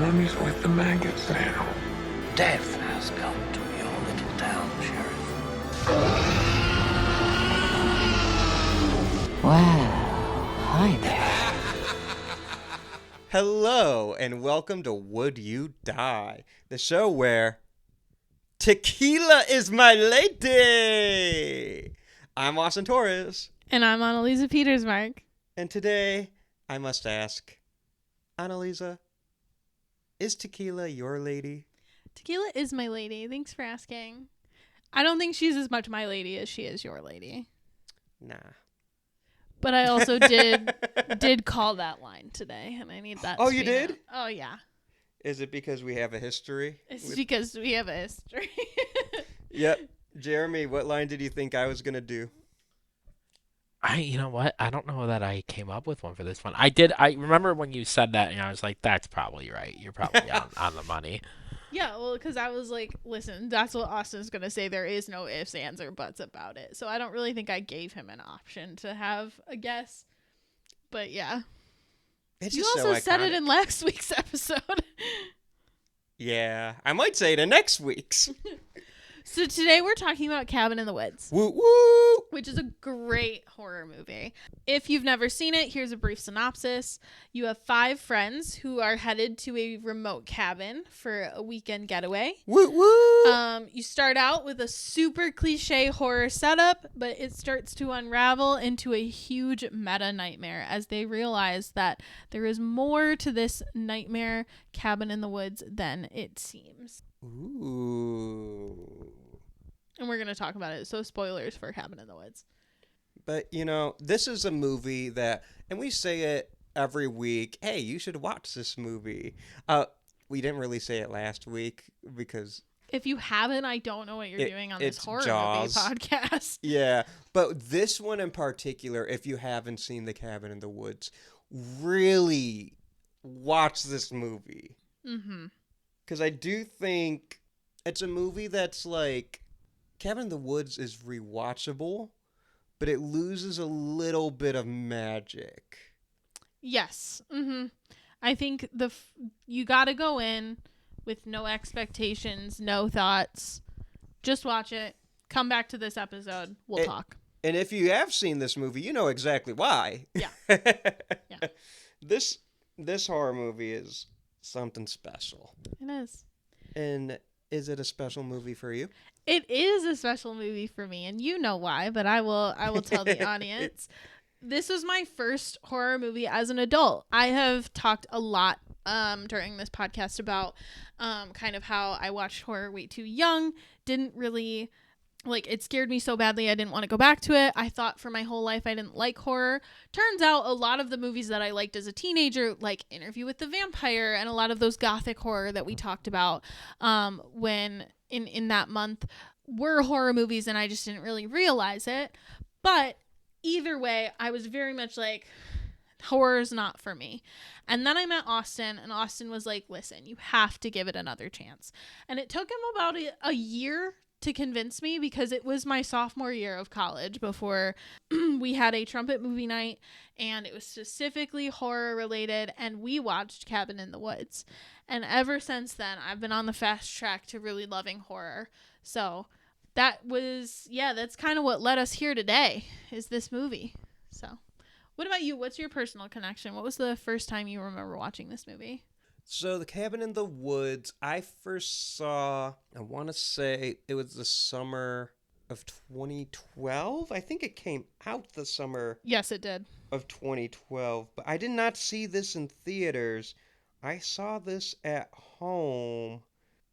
mummy's with the maggots now. Death has come to your little town, Sheriff. Well, hi there. Hello, and welcome to Would You Die, the show where tequila is my lady. I'm Austin Torres. And I'm Anneliese Petersmark. And today, I must ask, Anneliese, is tequila your lady? Tequila is my lady. Thanks for asking. I don't think she's as much my lady as she is your lady. Nah. But I also did call that line today, and I need that. Oh, to you be did? known. Oh, yeah. Is it because we have a history? It's because we have a history. Yep. Jeremy, what line did you think I was going to do? You know what? I don't know that I came up with one for this one. I remember when you said that, and I was like, that's probably right. You're probably on the money. Yeah, well, because I was like, listen, that's what Austin's going to say. There is no ifs, ands, or buts about it. So I don't really think I gave him an option to have a guess. But yeah. It's You just also so said it iconic. in last week's episode. Yeah, I might say it in next week's. So today we're talking about Cabin in the Woods. Woo woo! Which is a great horror movie. If you've never seen it, here's a brief synopsis. You have 5 friends who are headed to a remote cabin for a weekend getaway. Woo woo! You start out with a super cliche horror setup, but it starts to unravel into a huge meta nightmare as they realize that there is more to this nightmare cabin in the woods than it seems. Ooh. And we're going to talk about it. So spoilers for Cabin in the Woods. But, you know, this is a movie that, and we say it every week, hey, you should watch this movie. We didn't really say it last week because... If you haven't, I don't know what you're doing on this it's horror Jaws. movie podcast. Yeah, but this one in particular, if you haven't seen The Cabin in the Woods, really watch this movie. Mm-hmm. Because I do think it's a movie that's like, Cabin in the Woods is rewatchable, but it loses a little bit of magic. Yes. Mm-hmm. I think you got to go in with no expectations, no thoughts. Just watch it. Come back to this episode. We'll talk. And if you have seen this movie, you know exactly why. Yeah. Yeah. This horror movie is something special. It is. And is it a special movie for you? It is a special movie for me, and you know why, but I will tell the audience. This was my first horror movie as an adult. I have talked a lot during this podcast about kind of how I watched horror way too young, didn't really... Like, it scared me so badly I didn't want to go back to it. I thought for my whole life I didn't like horror. Turns out a lot of the movies that I liked as a teenager, like Interview with the Vampire and a lot of those gothic horror that we talked about when in that month, were horror movies, and I just didn't really realize it. But either way, I was very much like, horror's not for me. And then I met Austin, and Austin was like, listen, you have to give it another chance. And it took him about a year to convince me, because it was my sophomore year of college before we had a trumpet movie night, and it was specifically horror related, and we watched Cabin in the Woods. And ever since then, I've been on the fast track to really loving horror. So that's kind of what led us here today, is this movie. So what about you? What's your personal connection? What was the first time you remember watching this movie? So The Cabin in the Woods, I first saw, I want to say it was the summer of 2012. I think it came out the summer Yes, it did. of 2012, but I did not see this in theaters. I saw this at home.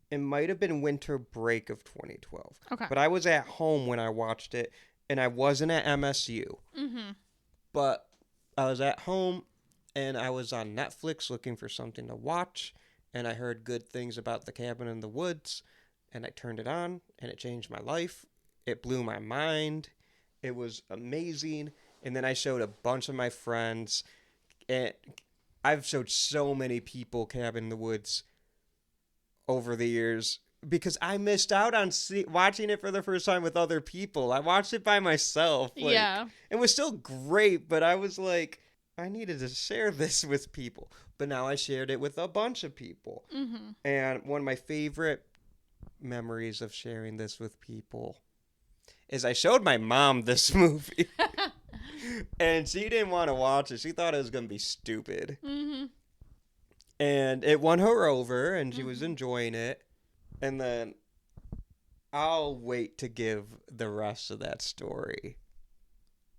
It might have been winter break of 2012. Okay. But I was at home when I watched it, and I wasn't at MSU. Mm-hmm. But I was at home, and I was on Netflix looking for something to watch, and I heard good things about The Cabin in the Woods, and I turned it on, and it changed my life. It blew my mind. It was amazing. And then I showed a bunch of my friends, and I've showed so many people Cabin in the Woods over the years because I missed out on watching it for the first time with other people. I watched it by myself. Yeah. It was still great, but I was like, I needed to share this with people. But now I shared it with a bunch of people. Mm-hmm. And one of my favorite memories of sharing this with people is I showed my mom this movie. And she didn't want to watch it. She thought it was going to be stupid. Mm-hmm. And it won her over, and she was enjoying it. And then I'll wait to give the rest of that story.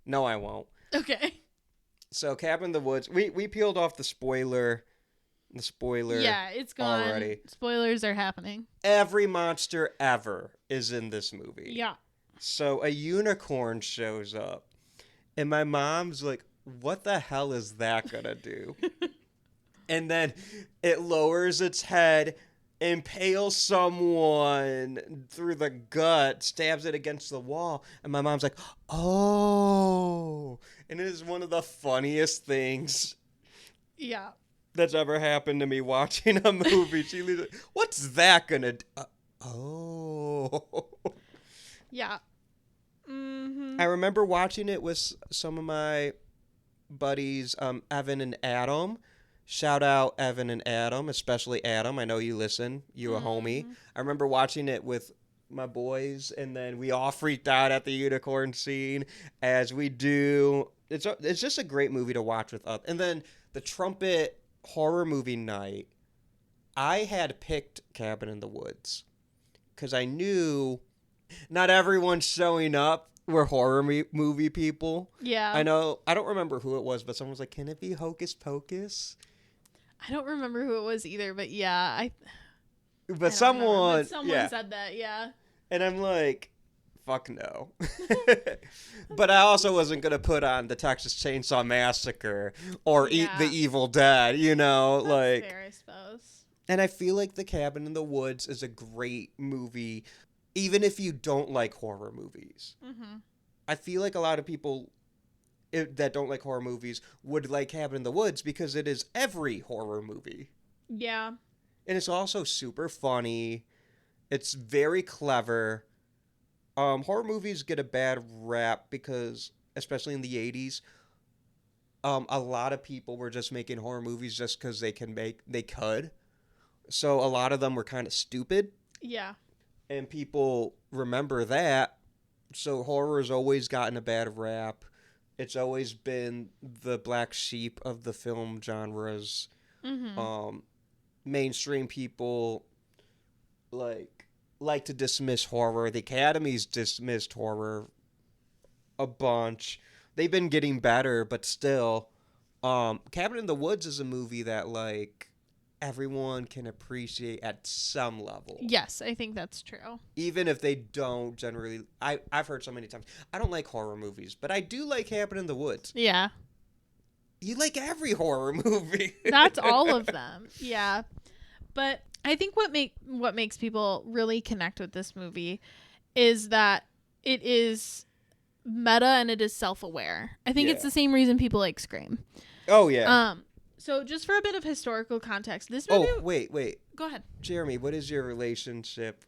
No, I won't. Okay. So, Cabin in the Woods, we peeled off the spoiler. Yeah, it's gone. Already. Spoilers are happening. Every monster ever is in this movie. Yeah. So, a unicorn shows up. And my mom's like, what the hell is that going to do? And then it lowers its head, impales someone through the gut, stabs it against the wall. And my mom's like, oh. And it is one of the funniest things Yeah. that's ever happened to me watching a movie. She leaves like, what's that going to do? Oh. Yeah. Mm-hmm. I remember watching it with some of my buddies, Evan and Adam. Shout out Evan and Adam, especially Adam. I know you listen. You a homie. I remember watching it with my boys, and then we all freaked out at the unicorn scene, as we do. It's just a great movie to watch with us. And then the trumpet horror movie night, I had picked Cabin in the Woods because I knew not everyone showing up were horror movie people. Yeah. I know. I don't remember who it was, but someone was like, can it be Hocus Pocus? I don't remember who it was either, but yeah, But someone said that, yeah. And I'm like, fuck no. But I also wasn't going to put on the Texas Chainsaw Massacre or Eat the Evil Dead, That's like. fair, I suppose. And I feel like The Cabin in the Woods is a great movie, even if you don't like horror movies. Mm-hmm. I feel like a lot of people that don't like horror movies would like Cabin in the Woods because it is every horror movie. Yeah. And it's also super funny. It's very clever. Horror movies get a bad rap because, especially in the 80s, a lot of people were just making horror movies just because they could. So a lot of them were kind of stupid. Yeah. And people remember that. So horror has always gotten a bad rap. It's always been the black sheep of the film genres. Mm-hmm. Mainstream people like to dismiss horror. The Academy's dismissed horror a bunch. They've been getting better, but still, Cabin in the Woods is a movie that everyone can appreciate at some level. Yes, I think that's true. Even if they don't generally. I've heard so many times, I don't like horror movies, but I do like Cabin in the Woods. Yeah. You like every horror movie. That's all of them. Yeah. But I think what makes people really connect with this movie is that it is meta and it is self-aware. I think it's the same reason people like Scream. Oh, yeah. So just for a bit of historical context, this movie... Oh, wait. Go ahead. Jeremy, what is your relationship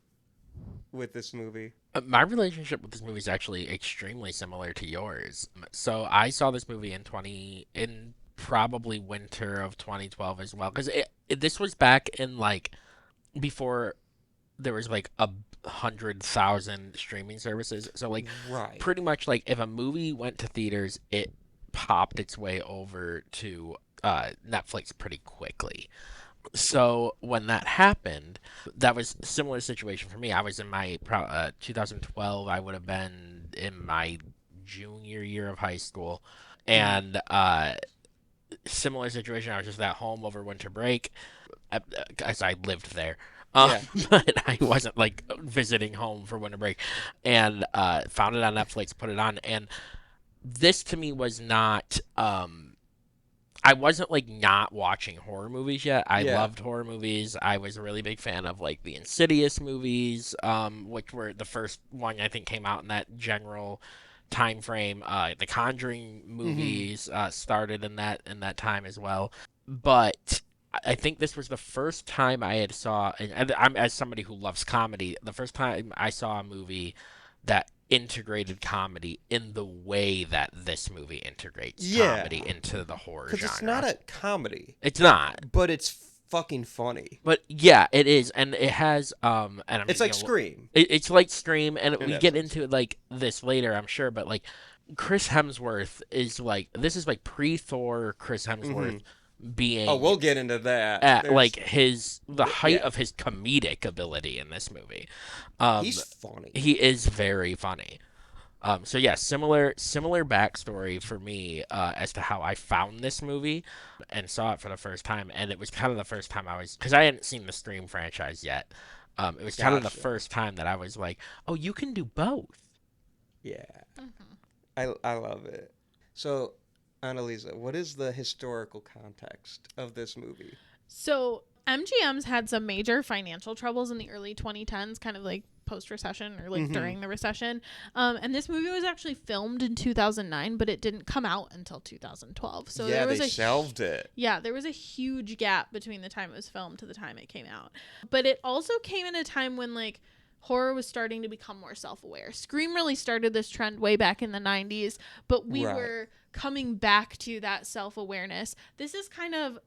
with this movie? My relationship with this movie is actually extremely similar to yours. So I saw this movie in probably winter of 2012 as well, because this was back in before there was 100,000 streaming services. So right. Pretty much if a movie went to theaters, it popped its way over to Netflix pretty quickly. So when that happened, that was a similar situation for me. I was in my 2012. I would have been in my junior year of high school, and similar situation. I was just at home over winter break, as I lived there. But I wasn't visiting home for winter break, and found it on Netflix, put it on, and this to me was not. I wasn't not watching horror movies yet. I loved horror movies. I was a really big fan of the Insidious movies, which were the first one I think came out in that general time frame. The Conjuring movies started in that time as well. But I think this was the first time I had saw, and I'm as somebody who loves comedy, the first time I saw a movie that integrated comedy in the way that this movie integrates Yeah. comedy into the horror Because genre. it's not a comedy, It's not. but it's fucking funny. But yeah, it is, and it has and I'm It's like Scream. It's like Scream, and we that get sense. into like this later, I'm sure. But like Chris Hemsworth is like this is like pre-Thor Chris Hemsworth being Oh, we'll get into that. at There's- like the height of his comedic ability in this movie. he's funny. He is very funny. So yeah, similar backstory for me as to how I found this movie and saw it for the first time, and it was kind of the first time I was, because I hadn't seen the Scream franchise yet. It was kind of the Gotcha. first time that I was like, oh, you can do both. Yeah. I love it. So, Anneliese, what is the historical context of this movie? So MGM's had some major financial troubles in the early 2010s, kind of like post-recession or like during the recession. And this movie was actually filmed in 2009, but it didn't come out until 2012. So yeah, there was they shelved it. Yeah, there was a huge gap between the time it was filmed to the time it came out. But it also came in a time when like horror was starting to become more self-aware. Scream really started this trend way back in the 90s, but we Right. were coming back to that self-awareness. This is kind of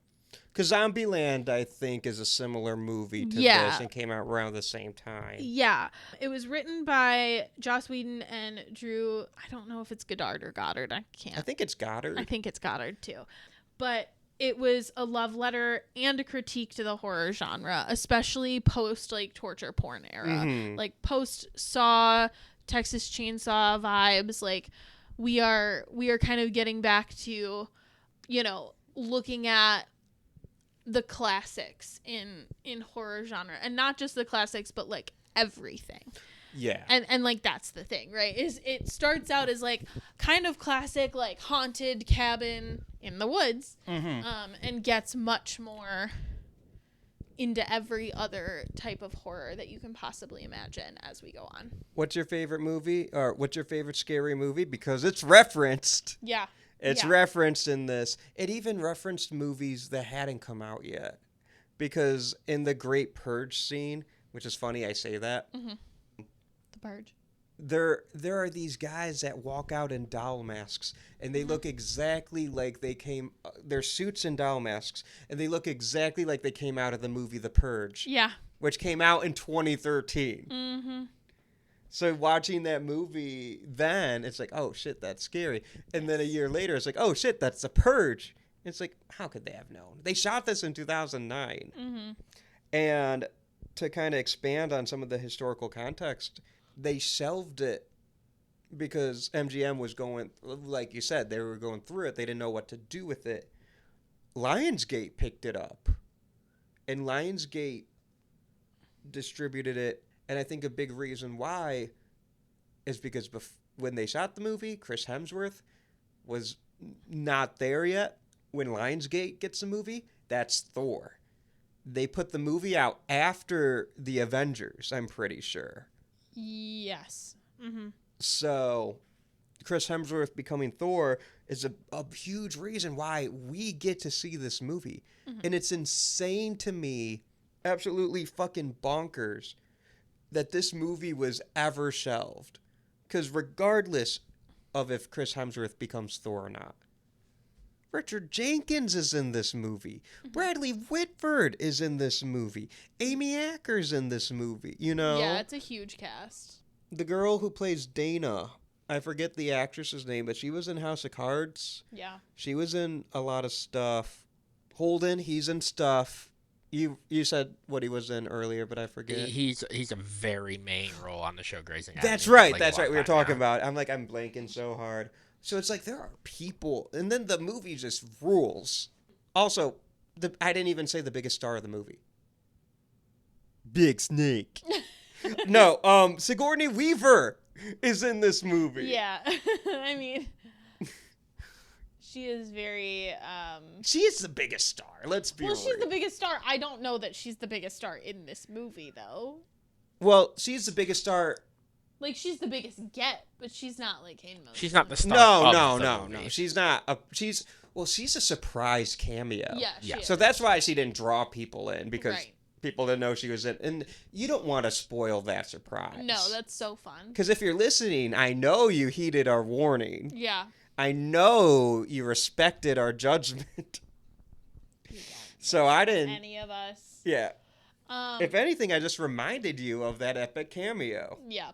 Because Zombieland, I think, is a similar movie to Yeah. this and came out around the same time. Yeah. It was written by Joss Whedon and Drew. I don't know if it's Goddard or Goddard. I can't. I think it's Goddard. I think it's Goddard too. But it was a love letter and a critique to the horror genre, especially post like torture porn era. Like post Saw, Texas Chainsaw vibes. Like we are kind of getting back to, you know, looking at the classics in horror genre, and not just the classics, but like everything. Yeah. And like that's the thing, right? Is it starts out as like kind of classic, like haunted cabin in the woods, and gets much more into every other type of horror that you can possibly imagine as we go on. What's your favorite movie, or what's your favorite scary movie? Because it's referenced. Yeah. It's Yeah. referenced in this. It even referenced movies that hadn't come out yet. Because in the Great Purge scene, which is funny I say that, The Purge. there are these guys that walk out in doll masks, and they look exactly like they came, their suits and doll masks, and they look exactly like they came out of the movie The Purge, Yeah. which came out in 2013. Mm-hmm. So watching that movie then, it's like, oh shit, that's scary. And then a year later, it's like, oh shit, that's The Purge. It's like, how could they have known? They shot this in 2009. And to kind of expand on some of the historical context, they shelved it because MGM was going, like you said, they were going through it. They didn't know what to do with it. Lionsgate picked it up. And Lionsgate distributed it. And I think a big reason why is because when they shot the movie, Chris Hemsworth was not there yet. When Lionsgate gets the movie, that's Thor. They put the movie out after the Avengers, I'm pretty sure. Yes. Mm-hmm. So Chris Hemsworth becoming Thor is a huge reason why we get to see this movie. And it's insane to me, absolutely fucking bonkers, that this movie was ever shelved. Because regardless of if Chris Hemsworth becomes Thor or not, Richard Jenkins is in this movie. Bradley Whitford is in this movie. Amy Acker's in this movie, you know? Yeah, it's a huge cast. The girl who plays Dana, I forget the actress's name, but she was in House of Cards. Yeah. She was in a lot of stuff. Holden, he's in stuff. You said what he was in earlier, but I forget. He's a very main role on the show Grey's Anatomy. That's right. Like, That's a right. long We were time talking now. about. I'm blanking so hard. So it's like there are people, and then the movie just rules. Also, I didn't even say the biggest star of the movie. Big Snake. No, Sigourney Weaver is in this movie. Yeah. I mean, she is very She is the biggest star. Let's be well, real. she's the biggest star. I don't know that she's the biggest star in this movie though. Well, she's the biggest star. Like she's the biggest get, but she's not like in most. She's not the star. No. of the movie. She's not. She's a surprise cameo. Yeah, she Yeah. is. So that's why she didn't draw people in, because Right. people to know she was in. And you don't want to spoil that surprise. No, that's so fun. Because if you're listening, I know you heeded our warning. Yeah. I know you respected our judgment. So I didn't. Any of us. Yeah. If anything, I just reminded you of that epic cameo. Yeah.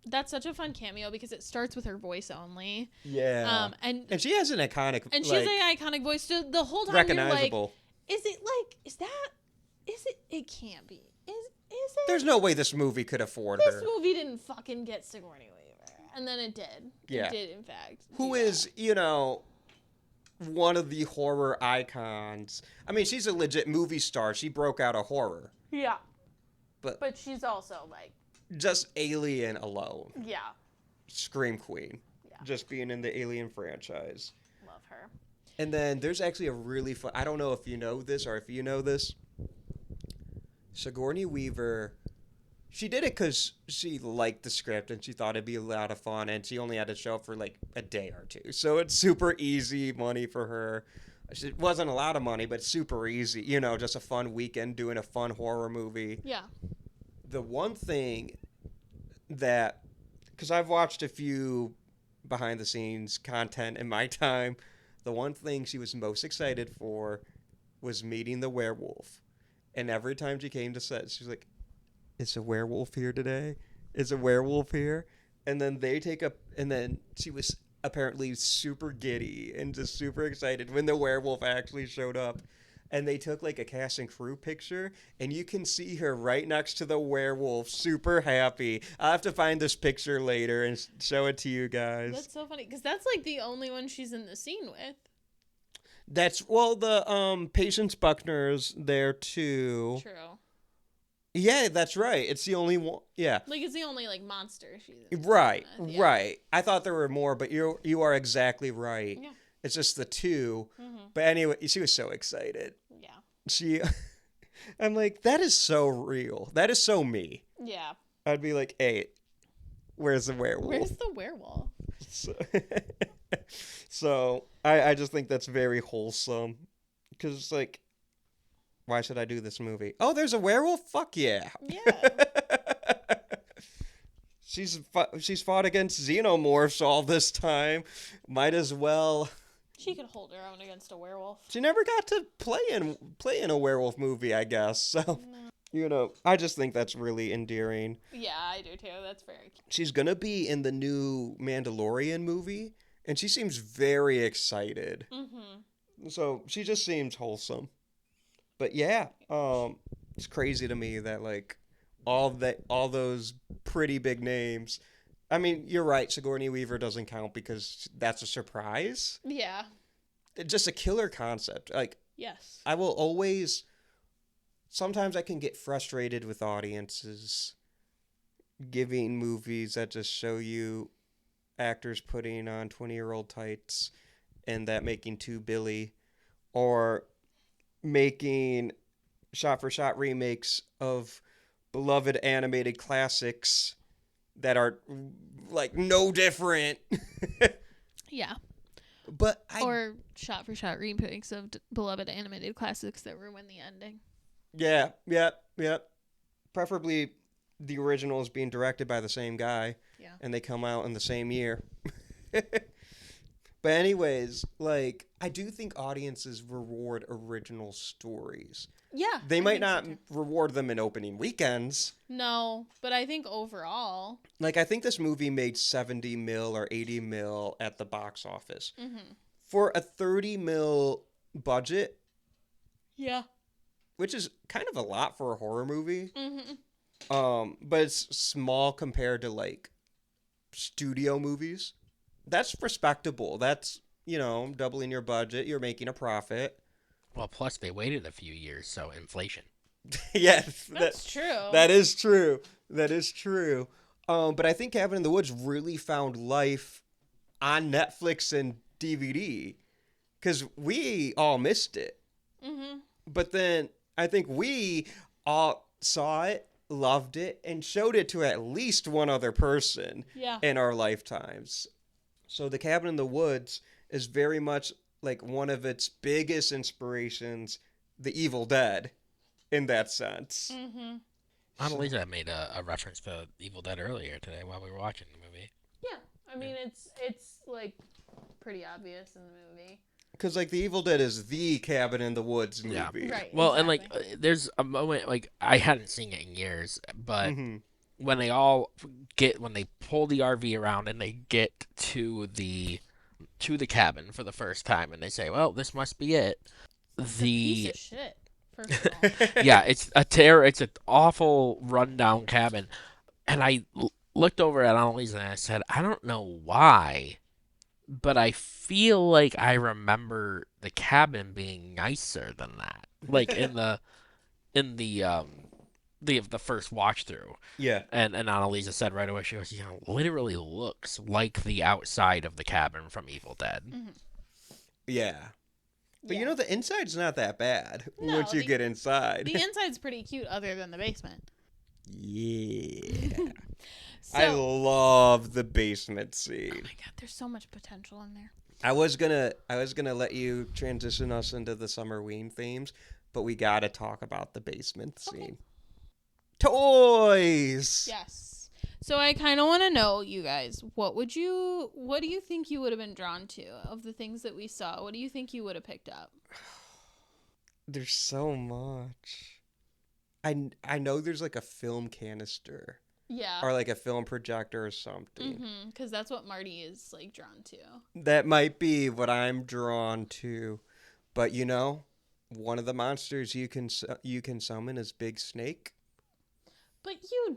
That's such a fun cameo because it starts with her voice only. Yeah. And she has an iconic. And she has an iconic voice. So the whole time recognizable. You're like, is it? It can't be. Is it? There's no way this movie could afford her. This movie didn't fucking get Sigourney Weaver. And then it did. Yeah. It did, in fact. Who is, one of the horror icons. I mean, she's a legit movie star. She broke out of horror. Yeah. But she's also, like... just Alien alone. Yeah. Scream Queen. Yeah. Just being in the Alien franchise. Love her. And then there's actually a really fun... I don't know if you know this or if you know this. Sigourney Weaver... She did it because she liked the script and she thought it'd be a lot of fun, and she only had to show up for like a day or two. So it's super easy money for her. It wasn't a lot of money, but super easy. Just a fun weekend doing a fun horror movie. Yeah. The one thing that... Because I've watched a few behind-the-scenes content in my time. The one thing she was most excited for was meeting the werewolf. And every time she came to set, she was like... Is a werewolf here today? Is a werewolf here? And then and then she was apparently super giddy and just super excited when the werewolf actually showed up. And they took like a cast and crew picture, and you can see her right next to the werewolf, super happy. I'll have to find this picture later and show it to you guys. That's so funny, because that's like the only one she's in the scene with. The Patience Buckner's there too. True. Yeah, that's right. It's the only one. Yeah. Like, it's the only, like, monster she's in. Right, Yeah. right. I thought there were more, but you are exactly right. Yeah. It's just the two. Mm-hmm. But anyway, she was so excited. Yeah. I'm like, that is so real. That is so me. Yeah. I'd be like, hey, where's the werewolf? Where's the werewolf? So I just think that's very wholesome. Because it's like, why should I do this movie? Oh, there's a werewolf? Fuck yeah. Yeah. She's fought against xenomorphs all this time. Might as well. She could hold her own against a werewolf. She never got to play in a werewolf movie, I guess. So, I just think that's really endearing. Yeah, I do too. That's very cute. She's gonna be in the new Mandalorian movie, and she seems very excited. Mm-hmm. So she just seems wholesome. But yeah, it's crazy to me that like all those pretty big names. I mean, you're right. Sigourney Weaver doesn't count because that's a surprise. Yeah. It's just a killer concept. Like, yes, I will always. Sometimes I can get frustrated with audiences giving movies that just show you actors putting on 20-year-old tights and that making too Billy, or making shot-for-shot remakes of beloved animated classics that are like no different. yeah. But or shot-for-shot remakes of beloved animated classics that ruin the ending. Yeah. Preferably the original is being directed by the same guy. Yeah. And they come out in the same year. But anyways, like, I do think audiences reward original stories. Yeah. They might not reward them in opening weekends. No, but I think overall. Like, I think this movie made 70 mil or 80 mil at the box office. Mm-hmm. For a 30 mil budget. Yeah. Which is kind of a lot for a horror movie. Mm-hmm. But it's small compared to, like, studio movies. That's respectable. That's, doubling your budget. You're making a profit. Well, plus they waited a few years, so inflation. Yes. That's true. That is true. That is true. But I think Cabin in the Woods really found life on Netflix and DVD. Because we all missed it. Mm-hmm. But then I think we all saw it, loved it, and showed it to at least one other person in our lifetimes. So The Cabin in the Woods is very much like one of its biggest inspirations, The Evil Dead. in that sense. Mm-hmm. Annalisa made a reference to Evil Dead earlier today while we were watching the movie. Yeah, I mean it's like pretty obvious in the movie. Because, like, The Evil Dead is the Cabin in the Woods movie. Yeah. Right. Well, exactly. and, like, there's a moment, like, I hadn't seen it in years, but Mm-hmm. when they pull the RV around and they get to the cabin for the first time and they say, well, this must be it. It's a piece of shit. First of all. Yeah, it's an awful rundown cabin. And I looked over at Annalise and I said, I don't know why, but I feel like I remember the cabin being nicer than that. Like in the first watch through. Yeah. And Annalisa said right away, she goes, literally looks like the outside of the cabin from Evil Dead. Mm-hmm. Yeah. But Yeah. the inside's not that bad No, once you get inside. The inside's pretty cute, other than the basement. Yeah. So, I love the basement scene. oh my god, there's so much potential in there. I was gonna let you transition us into the Summerween themes, but we gotta talk about the basement scene. Toys. Yes. So I kind of want to know, you guys, what do you think you would have been drawn to of the things that we saw? What do you think you would have picked up? There's so much. I know there's like a film canister Yeah. or like a film projector or something. Because that's what Marty is like drawn to. That might be what I'm drawn to, but one of the monsters you can summon is Big Snake. But you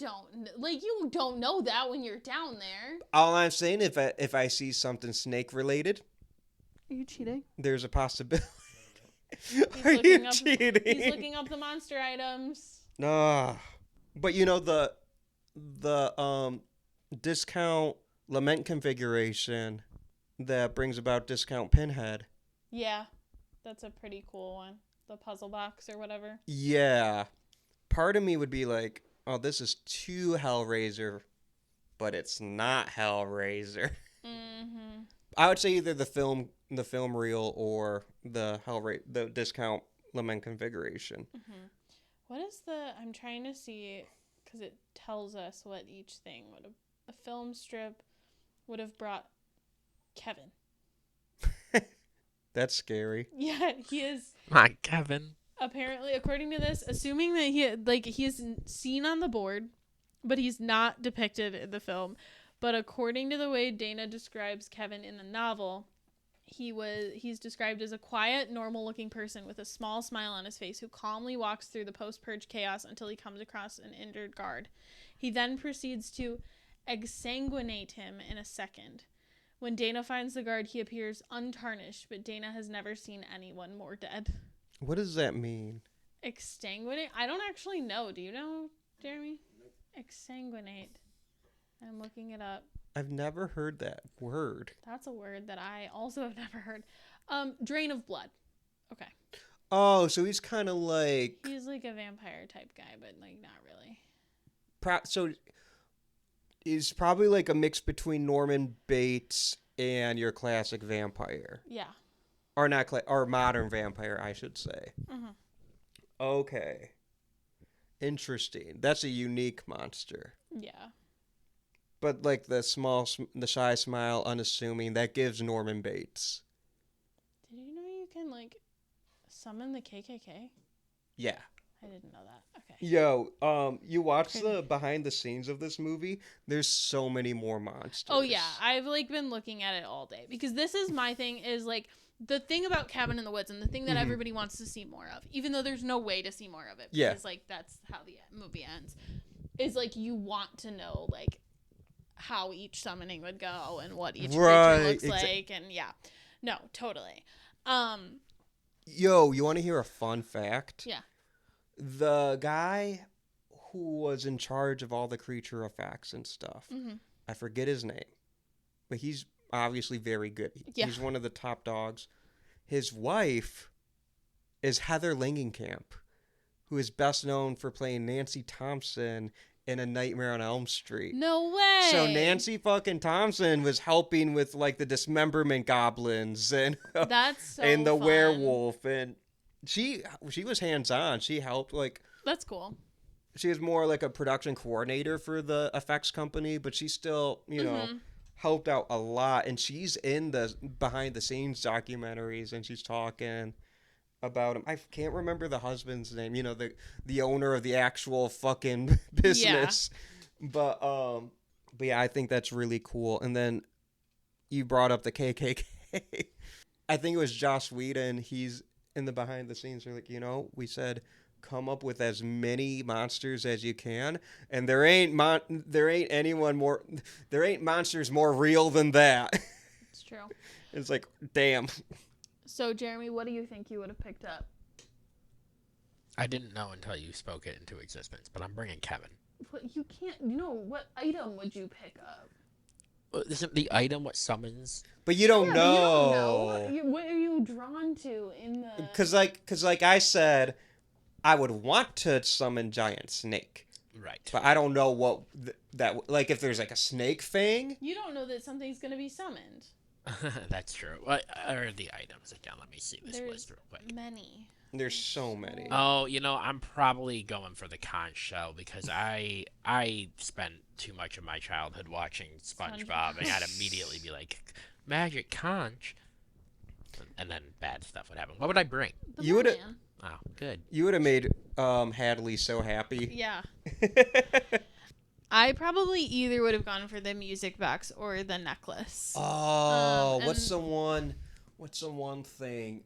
don't know that when you're down there. All I'm saying, if I see something snake related, Are you cheating? there's a possibility. Are you looking up- cheating? He's looking up the monster items. Nah, but the discount lament configuration that brings about discount pinhead. Yeah, that's a pretty cool one. The puzzle box or whatever. Yeah, part of me would be like, oh, this is too Hellraiser, but it's not Hellraiser. Mm-hmm. I would say either the film reel or the discount lament configuration. Mm-hmm. What is I'm trying to see, because it tells us what each thing would have. A film strip would have brought Kevin. That's scary. Yeah, he is. My Kevin. Apparently, according to this, assuming that he is seen on the board, but he's not depicted in the film. But according to the way Dana describes Kevin in the novel, he's described as a quiet, normal-looking person with a small smile on his face who calmly walks through the post-purge chaos until he comes across an injured guard. He then proceeds to exsanguinate him in a second. When Dana finds the guard, he appears untarnished, but Dana has never seen anyone more dead. What does that mean? Exsanguinate? I don't actually know. Do you know, Jeremy? Exsanguinate. I'm looking it up. I've never heard that word. That's a word that I also have never heard. Drain of blood. Okay. Oh, so he's kind of like... He's like a vampire type guy, but like not really. So he's probably like a mix between Norman Bates and your classic vampire. Yeah. Or not or modern vampire, I should say. Mm-hmm. Okay. Interesting. That's a unique monster. Yeah. But like the shy smile, unassuming, that gives Norman Bates. Did you know you can like summon the KKK? Yeah. I didn't know that. Okay. Yo, you watch the behind the scenes of this movie, there's so many more monsters. Oh yeah, I've like been looking at it all day because this is my thing is like the thing about Cabin in the Woods and the thing that everybody wants to see more of, even though there's no way to see more of it because like that's how the movie ends, is like you want to know like how each summoning would go and what each creature looks like and yeah. No, totally. Yo, you want to hear a fun fact? Yeah. The guy who was in charge of all the creature effects and stuff, I forget his name, but he's obviously very good. Yeah. He's one of the top dogs. His wife is Heather Langenkamp, who is best known for playing Nancy Thompson in A Nightmare on Elm Street. No way. So Nancy fucking Thompson was helping with like the dismemberment goblins and That's so and the fun. werewolf, and she was hands-on. She helped, like, That's cool. she was more like a production coordinator for the effects company, but she still, helped out a lot. And she's in the behind the scenes documentaries, and she's talking about him. I can't remember the husband's name, the owner of the actual fucking business. But yeah, I think that's really cool. And then you brought up the KKK. I think it was Joss Whedon. He's in the behind the scenes. They're like, we said come up with as many monsters as you can, and there ain't monsters more real than that. It's true. It's like, damn. So, Jeremy, what do you think you would have picked up? I didn't know until you spoke it into existence, but I'm bringing Kevin. But you can't. What item would you pick up? Isn't the item what summons? But you don't know. You don't know. What are you drawn to in the? Because like I said, I would want to summon giant snake. Right. But I don't know what that like if there's like a snake fang. You don't know that something's gonna be summoned. That's true. What are the items again? Let me see this list real quick. Many. There's so many. Oh, I'm probably going for the conch shell because I spent too much of my childhood watching SpongeBob, and I'd immediately be like, magic conch, and then bad stuff would happen. What would I bring? You would have. Oh, good. You would have made Hadley so happy. Yeah. I probably either would have gone for the music box or the necklace. Oh, what's the one thing?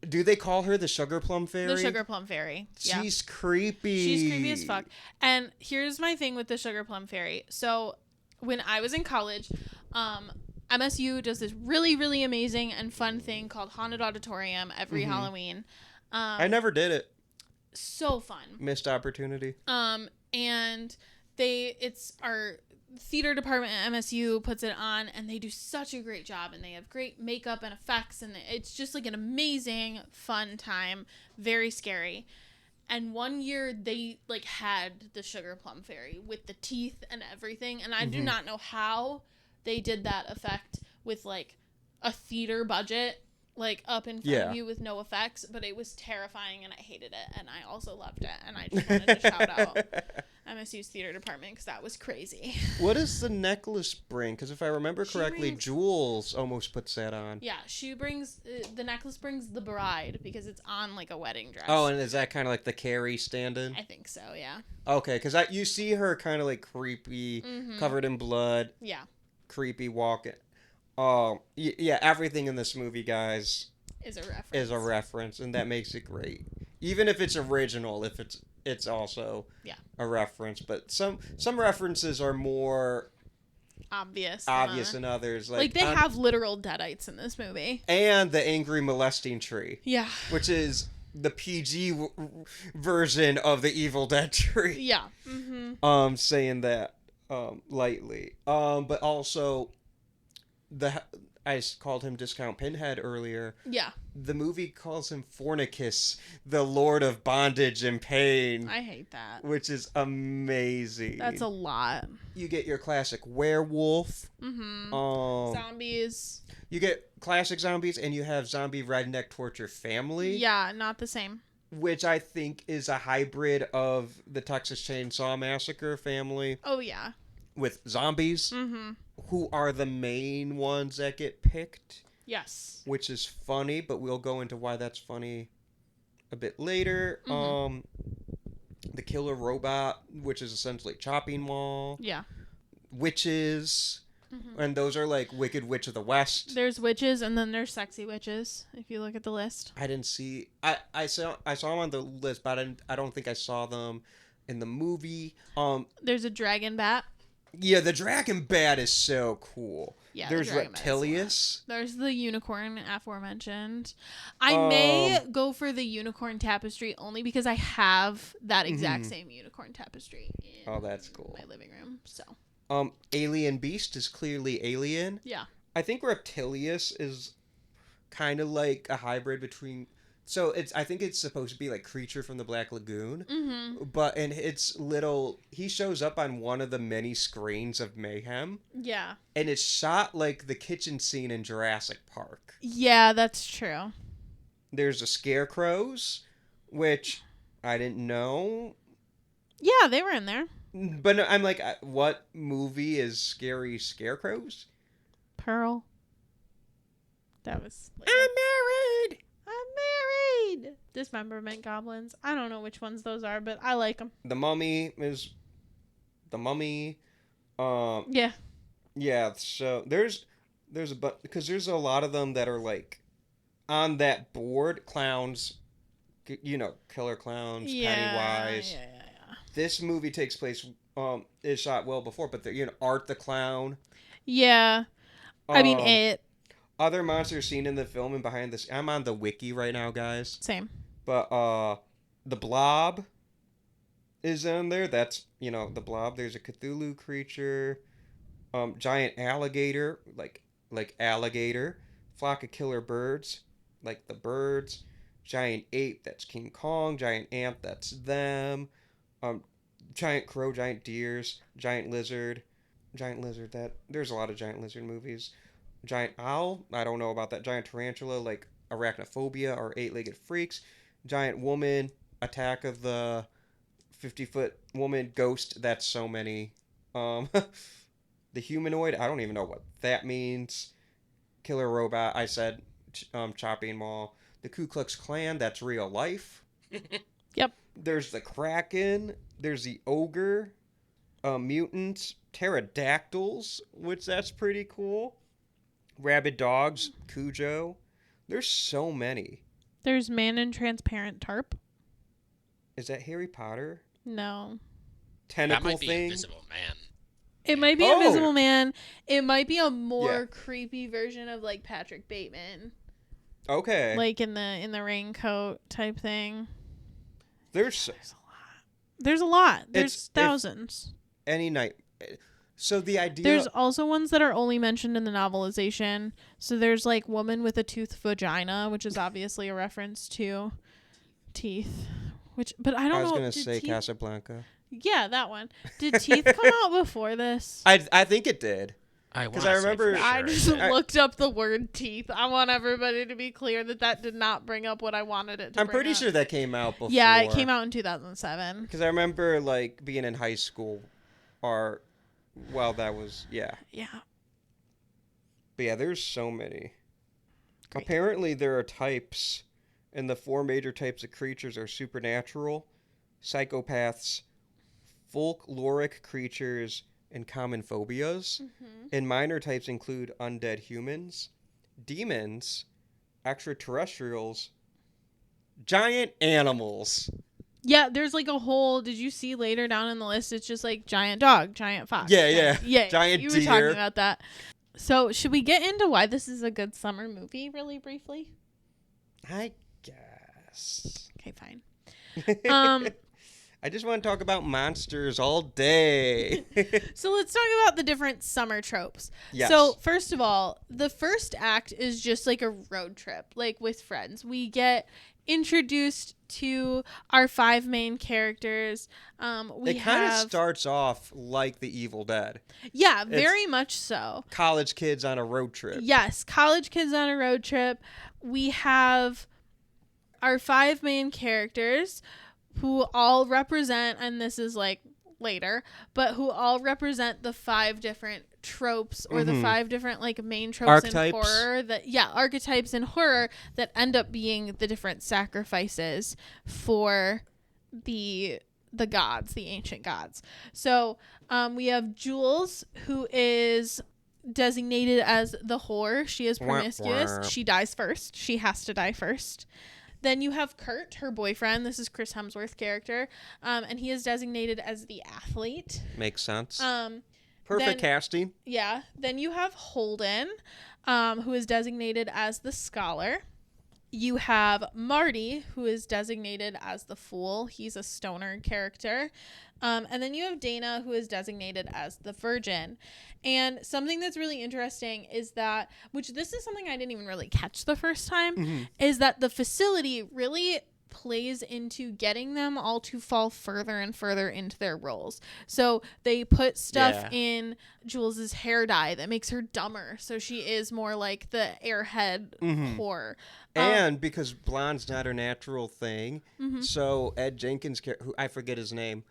Do they call her the Sugar Plum Fairy? The Sugar Plum Fairy. Yeah. She's creepy. She's creepy as fuck. And here's my thing with the Sugar Plum Fairy. So when I was in college, MSU does this really, really amazing and fun thing called Haunted Auditorium every Halloween. I never did it. So fun. Missed opportunity. And it's our theater department at MSU puts it on, and they do such a great job, and they have great makeup and effects, and it's just like an amazing fun time, very scary. And one year they like had the Sugar Plum Fairy with the teeth and everything, and I do not know how they did that effect with like a theater budget, like up in front of you with no effects, but it was terrifying and I hated it, and I also loved it, and I just wanted to shout out MSU's theater department because that was crazy. What does the necklace bring? Because if I remember correctly, Jules almost puts that on. Yeah, she brings the necklace brings the bride because it's on like a wedding dress. Oh, and is that kind of like the Carrie stand-in? I think so, yeah. Okay, because you see her kind of like creepy, covered in blood. Yeah. Creepy walking. Yeah, everything in this movie, guys, is a reference, and that makes it great. Even if it's original, if it's also a reference, but some references are more obvious than others. Like they have literal deadites in this movie, and the angry molesting tree. Yeah, which is the PG version of the Evil Dead tree. Yeah. Saying that lightly. But also I called him Discount Pinhead earlier. Yeah. The movie calls him Fornicus, the Lord of Bondage and Pain. I hate that. Which is amazing. That's a lot. You get your classic werewolf. Zombies. You get classic zombies, and you have zombie redneck torture family. Yeah, not the same. Which I think is a hybrid of the Texas Chainsaw Massacre family. Oh, yeah. With zombies, who are the main ones that get picked. Yes. Which is funny, but we'll go into why that's funny a bit later. The killer robot, which is essentially chopping wall. Yeah. Witches. And those are like Wicked Witch of the West. There's witches, and then there's sexy witches, if you look at the list. I didn't see... I saw them on the list, but I don't think I saw them in the movie. There's a dragon bat. Yeah, the dragon bat is so cool. Yeah, there's Reptilius. There's the unicorn aforementioned. I may go for the unicorn tapestry only because I have that exact same unicorn tapestry in that's cool. my living room. So. Alien Beast is clearly alien. Yeah. I think Reptilius is kind of like a hybrid between... So I think it's supposed to be like Creature from the Black Lagoon, but he shows up on one of the many screens of Mayhem. Yeah. And it's shot like the kitchen scene in Jurassic Park. Yeah, that's true. There's the scarecrows, which I didn't know. Yeah, they were in there. But I'm like, what movie is scary scarecrows? Pearl. That was. I'm married. I'm married. Dismemberment goblins. I don't know which ones those are, but I like them. The Mummy is the Mummy. Yeah. Yeah. So there's because there's a lot of them that are like on that board. Clowns, killer clowns, Pennywise. Yeah. This movie takes place. Is shot well before, but Art the Clown. Yeah. I mean it. Other monsters seen in the film and behind this. I'm on the wiki right now, guys. Same. But the Blob is in there. That's the Blob. There's a Cthulhu creature, giant alligator, like alligator, flock of killer birds, like the birds, giant ape. That's King Kong. Giant ant. That's them. Giant crow, giant deers, giant lizard. That there's a lot of giant lizard movies. Giant owl, I don't know about that. Giant tarantula, like Arachnophobia or Eight-Legged Freaks. Giant woman, Attack of the 50-foot woman, Ghost. That's so many. The humanoid, I don't even know what that means. Killer robot, I said. Chopping Mall. The Ku Klux Klan, that's real life. Yep. There's the Kraken. There's the ogre. Mutants, pterodactyls, which that's pretty cool. Rabid dogs, Cujo. There's so many. There's Man in Transparent Tarp. Is that Harry Potter? No. Tentacle that might be thing? Invisible Man. It might be Invisible Man. It might be a more Yeah. creepy version of like Patrick Bateman. Okay. Like in the raincoat type thing. There's There's a lot. There's It's- thousands. any night. So the idea. There's also ones that are only mentioned in the novelization. So there's like Woman with a Toothed Vagina, which is obviously a reference to teeth. But I don't know. I was gonna did say teeth- Casablanca. Yeah, that one. Did Teeth come out before this? I think it did. Because I remember- I just looked up the word teeth. I want everybody to be clear that did not bring up what I wanted it to I'm bring pretty up. sure that came out before. Yeah, it came out in 2007. Because I remember like being in high school, that was Yeah. But yeah, there's so many. Great. Apparently, there are types, and the 4 major types of creatures are supernatural, psychopaths, folkloric creatures, and common phobias. Mm-hmm. And minor types include undead humans, demons, extraterrestrials, giant animals. Yeah, there's like a whole. Did you see later down in the list? It's just like giant dog, giant fox. Yeah. Yeah. Giant you were talking deer. about that. So should we get into why this is a good summer movie, really briefly? I guess. Okay, fine. I just want to talk about monsters all day. So let's talk about the different summer tropes. Yes. So first of all, the first act is just like a road trip, like with friends. We get introduced to our 5 main characters. It kind of starts off like The Evil Dead. Yeah, very much so. College kids on a road trip. Yes, college kids on a road trip. We have our 5 main characters who all represent, and this is like later, but who all represent the 5 different tropes or the 5 different like main tropes Archetypes. in horror archetypes in horror that end up being the different sacrifices for the gods, the ancient gods. So we have Jules, who is designated as the whore. She is promiscuous. She dies first. She has to die first. Then you have Kurt, her boyfriend. This is Chris Hemsworth's character. And he is designated as the athlete. Makes sense. then- Perfect casting. Yeah. Then you have Holden, who is designated as the scholar. You have Marty, who is designated as the fool. He's a stoner character. And then you have Dana, who is designated as the virgin. And something that's really interesting is that, which this is something I didn't even really catch the first time, is that the facility really plays into getting them all to fall further and further into their roles. So they put stuff in Jules's hair dye that makes her dumber, so she is more like the airhead whore. And because blonde's not her natural thing, so Ed Jenkins, who I forget his name,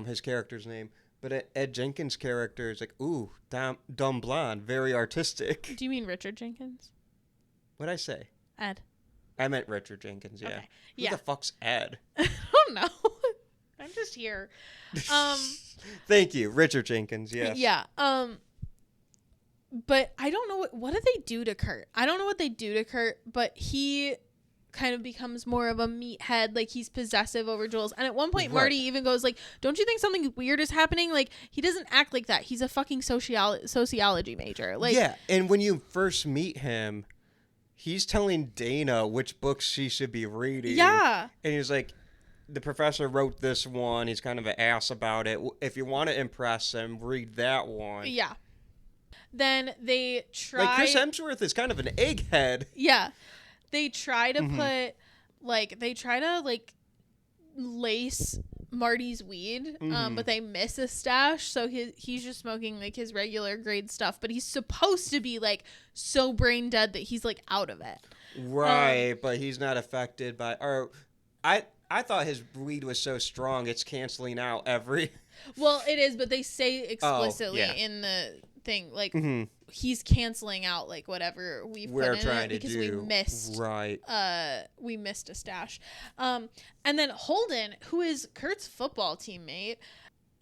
his character's name, but Ed Jenkins' character is like, ooh, dumb blonde, very artistic. Do you mean Richard Jenkins? What'd I say? Ed. I meant Richard Jenkins, yeah. Okay. Who the fuck's Ed? I don't know. I'm just here. Thank you, Richard Jenkins, yes. Yeah. But I don't know what did they do to Kurt? I don't know what they do to Kurt, but he kind of becomes more of a meathead. Like, he's possessive over Jules. And at one point, Marty even goes like, don't you think something weird is happening? Like, he doesn't act like that. He's a fucking sociology major. Like, yeah, and when you first meet him, he's telling Dana which books she should be reading. Yeah. And he's like, the professor wrote this one. He's kind of an ass about it. If you want to impress him, read that one. Yeah. Then they try... Like, Chris Hemsworth is kind of an egghead. Yeah. They try to put... Like, they try to, like, lace Marty's weed, but they miss a stash, so he's just smoking, like, his regular grade stuff, but he's supposed to be, like, so brain dead that he's, like, out of it. Right, but he's not affected by... Or I thought his weed was so strong, it's canceling out every... Well, it is, but they say explicitly in the thing, like, he's canceling out, like, whatever we're trying to do. Because we missed a stash. And then Holden, who is Kurt's football teammate,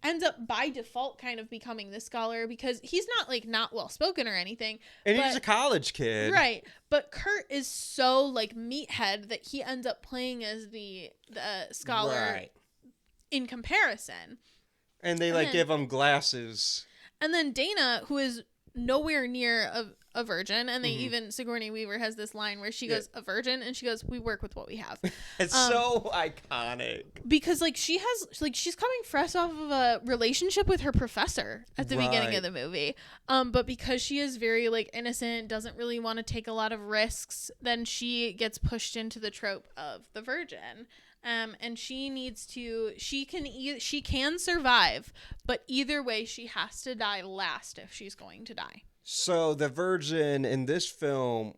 ends up by default kind of becoming the scholar because he's not, like, not well-spoken or anything. And he's a college kid. Right. But Kurt is so, like, meathead that he ends up playing as the scholar in comparison. And they, like, give him glasses. And then Dana, who is nowhere near a virgin, and they even, Sigourney Weaver has this line where she goes, a virgin, and she goes, we work with what we have. It's so iconic. Because, like, she's coming fresh off of a relationship with her professor at the beginning of the movie. But because she is very, like, innocent, doesn't really want to take a lot of risks, then she gets pushed into the trope of the virgin. And she can survive, but either way, she has to die last if she's going to die. So the virgin in this film,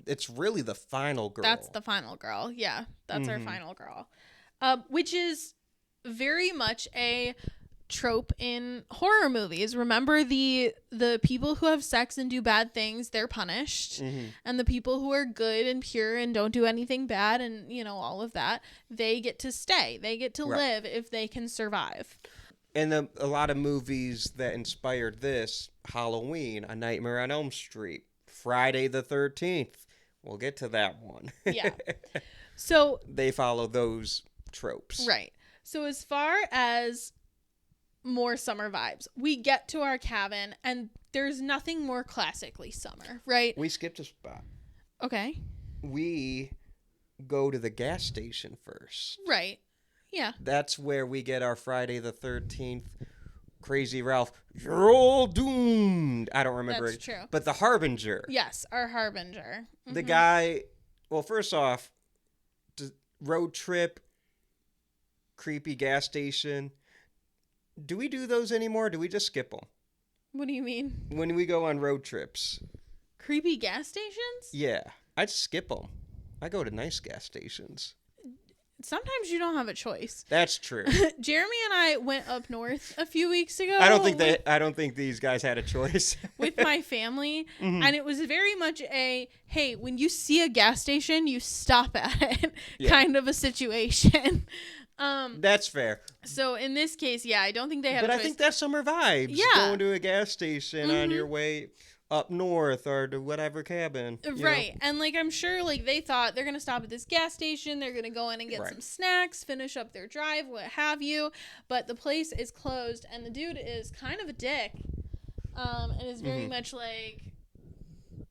it's really the final girl. That's the final girl. Yeah, that's our final girl. Which is very much a trope in horror movies. Remember, the people who have sex and do bad things, they're punished, and the people who are good and pure and don't do anything bad and, you know, all of that, they get to stay, they get to live if they can survive. And a lot of movies that inspired this: Halloween, A Nightmare on Elm Street, Friday the 13th, we'll get to that one. Yeah. So they follow those tropes, right? So as far as more summer vibes, we get to our cabin and there's nothing more classically summer, right? We skipped a spot. Okay. We go to the gas station first. Right. Yeah. That's where we get our Friday the 13th Crazy Ralph, you're all doomed. I don't remember That's it. true. But the Harbinger. Yes, our Harbinger. The guy, well, first off, road trip, creepy gas station. Do we do those anymore? Do we just skip them? What do you mean? When we go on road trips. Creepy gas stations? Yeah, I just skip them. I go to nice gas stations. Sometimes you don't have a choice. That's true. Jeremy and I went up north a few weeks ago. I don't think these guys had a choice. With my family, and it was very much a, hey, when you see a gas station, you stop at it kind of a situation. That's fair. So in this case, yeah, I don't think they had a choice. But I think that's summer vibes. Yeah. Going to a gas station on your way up north or to whatever cabin. Right. And, like, I'm sure, like, they thought they're going to stop at this gas station. They're going to go in and get some snacks, finish up their drive, what have you. But the place is closed, and the dude is kind of a dick and is very much like,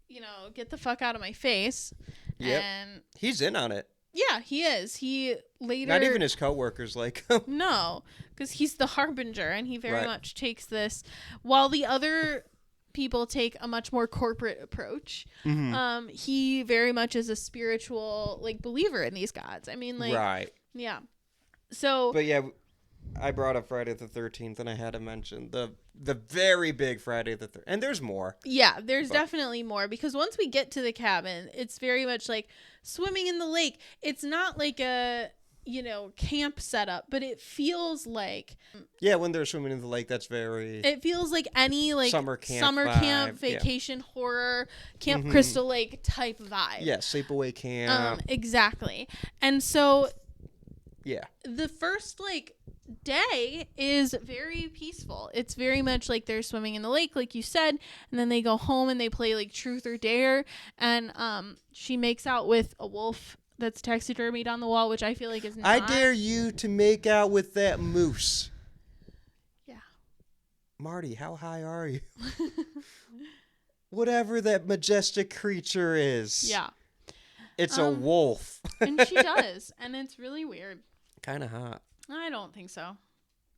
you know, get the fuck out of my face. Yep. And he's in on it. Yeah, he is. He later... Not even his coworkers like him. No, because he's the Harbinger, and he very much takes this... While the other people take a much more corporate approach. Mm-hmm. He very much is a spiritual like believer in these gods. I mean, like, Right. yeah. So, But yeah, I brought up Friday the 13th, and I had to mention the very big Friday the 13th. And there's more. yeah, there's definitely more, because once we get to the cabin, it's very much like swimming in the lake. It's not like a, camp setup, but it feels like... Yeah, when they're swimming in the lake, that's very... It feels like any, like, summer camp, vibe. vacation horror, Camp Mhm. Crystal Lake type vibe. Yeah, sleepaway camp. Exactly. And so... Yeah. The first, like, day is very peaceful. It's very much like they're swimming in the lake, like you said, and then they go home and they play, like, truth or dare, and she makes out with a wolf that's taxidermied on the wall, which I feel like is not... I dare you to make out with that moose. Yeah. Marty, how high are you? Whatever that majestic creature is. Yeah. It's a wolf. And she does, and it's really weird. Kind of hot. I don't think so.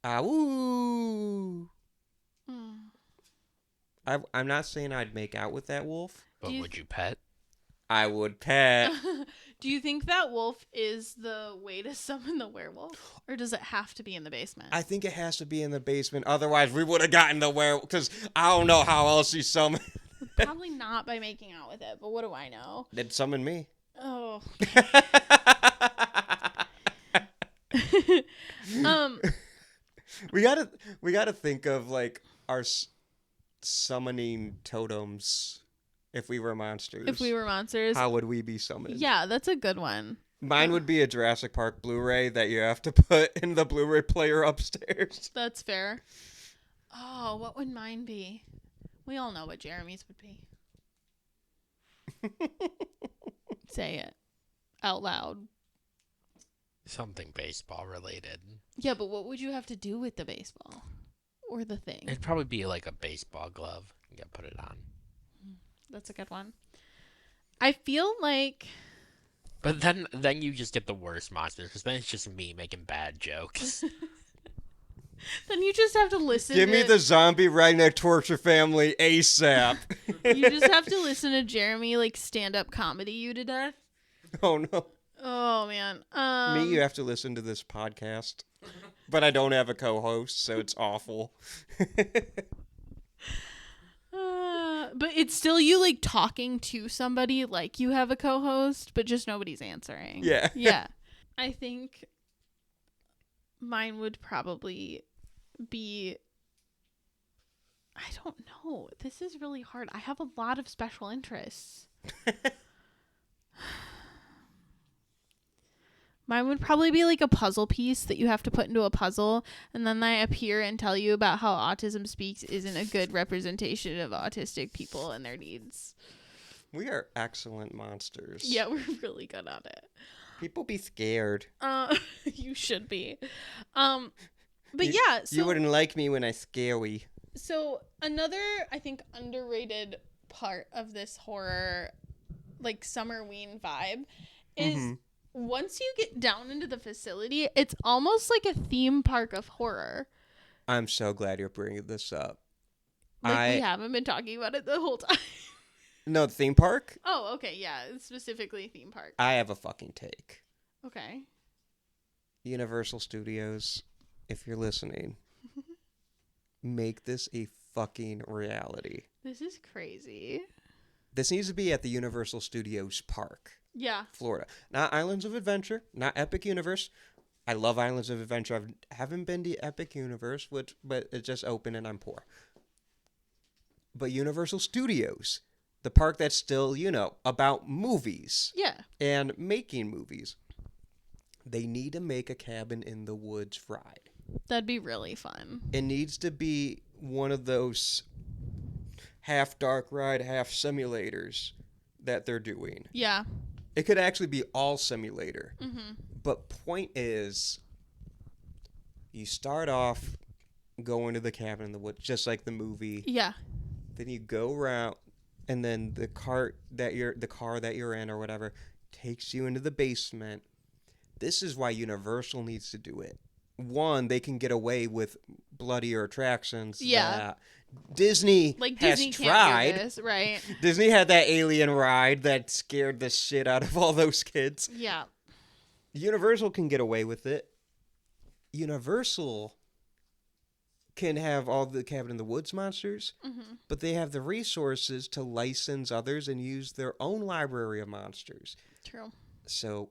Woo. Mm. I'm not saying I'd make out with that wolf. But would you pet? I would pet. Do you think that wolf is the way to summon the werewolf? Or does it have to be in the basement? I think it has to be in the basement. Otherwise, we would have gotten the werewolf. Because I don't know how else he summoned. Probably not by making out with it, but what do I know? They'd summon me. Oh. We gotta think of like our summoning totems. If we were monsters. If we were monsters. How would we be summoned? Yeah, that's a good one. Mine would be a Jurassic Park Blu-ray that you have to put in the Blu-ray player upstairs. That's fair. Oh, what would mine be? We all know what Jeremy's would be. Say it out loud. Something baseball related. Yeah, but what would you have to do with the baseball? Or the thing? It'd probably be like a baseball glove. You gotta put it on. That's a good one. I feel like... But then you just get the worst monsters, because then it's just me making bad jokes. Then you just have to listen Give me the zombie redneck torture family ASAP. You just have to listen to Jeremy, like, stand-up comedy you to death. Oh, no. Oh, man. Me, you have to listen to this podcast. But I don't have a co-host, so it's awful. But it's still you, like, talking to somebody like you have a co-host, but just nobody's answering. Yeah. Yeah. I think mine would probably be... I don't know. This is really hard. I have a lot of special interests. Mine would probably be like a puzzle piece that you have to put into a puzzle, and then I appear and tell you about how Autism Speaks isn't a good representation of autistic people and their needs. We are excellent monsters. Yeah, we're really good at it. People be scared. You should be. But yeah, so you wouldn't like me when I scary. So another, I think, underrated part of this horror, like Summerween vibe, is once you get down into the facility, it's almost like a theme park of horror. I'm so glad you're bringing this up. Like we haven't been talking about it the whole time. No, the theme park? Oh, okay, yeah, it's specifically theme park. I have a fucking take. Okay. Universal Studios, if you're listening, make this a fucking reality. This is crazy. This needs to be at the Universal Studios Park. Yeah. Florida. Not Islands of Adventure, not Epic Universe. I love Islands of Adventure. I haven't been to Epic Universe, but it's just open and I'm poor. But Universal Studios, the park that's still, about movies. Yeah. And making movies. They need to make a cabin in the woods ride. That'd be really fun. It needs to be one of those half dark ride, half simulators that they're doing. Yeah. It could actually be all simulator. Mm-hmm. But point is, you start off going to the cabin in the woods, just like the movie. Yeah. Then you go around, and then the car that you're in or whatever takes you into the basement. This is why Universal needs to do it. one, they can get away with bloodier attractions. Yeah. That Disney Like has Disney tried. can't do this, right? Disney had that alien ride that scared the shit out of all those kids. Yeah. Universal can get away with it. Universal can have all the Cabin in the Woods monsters, but they have the resources to license others and use their own library of monsters. True. So,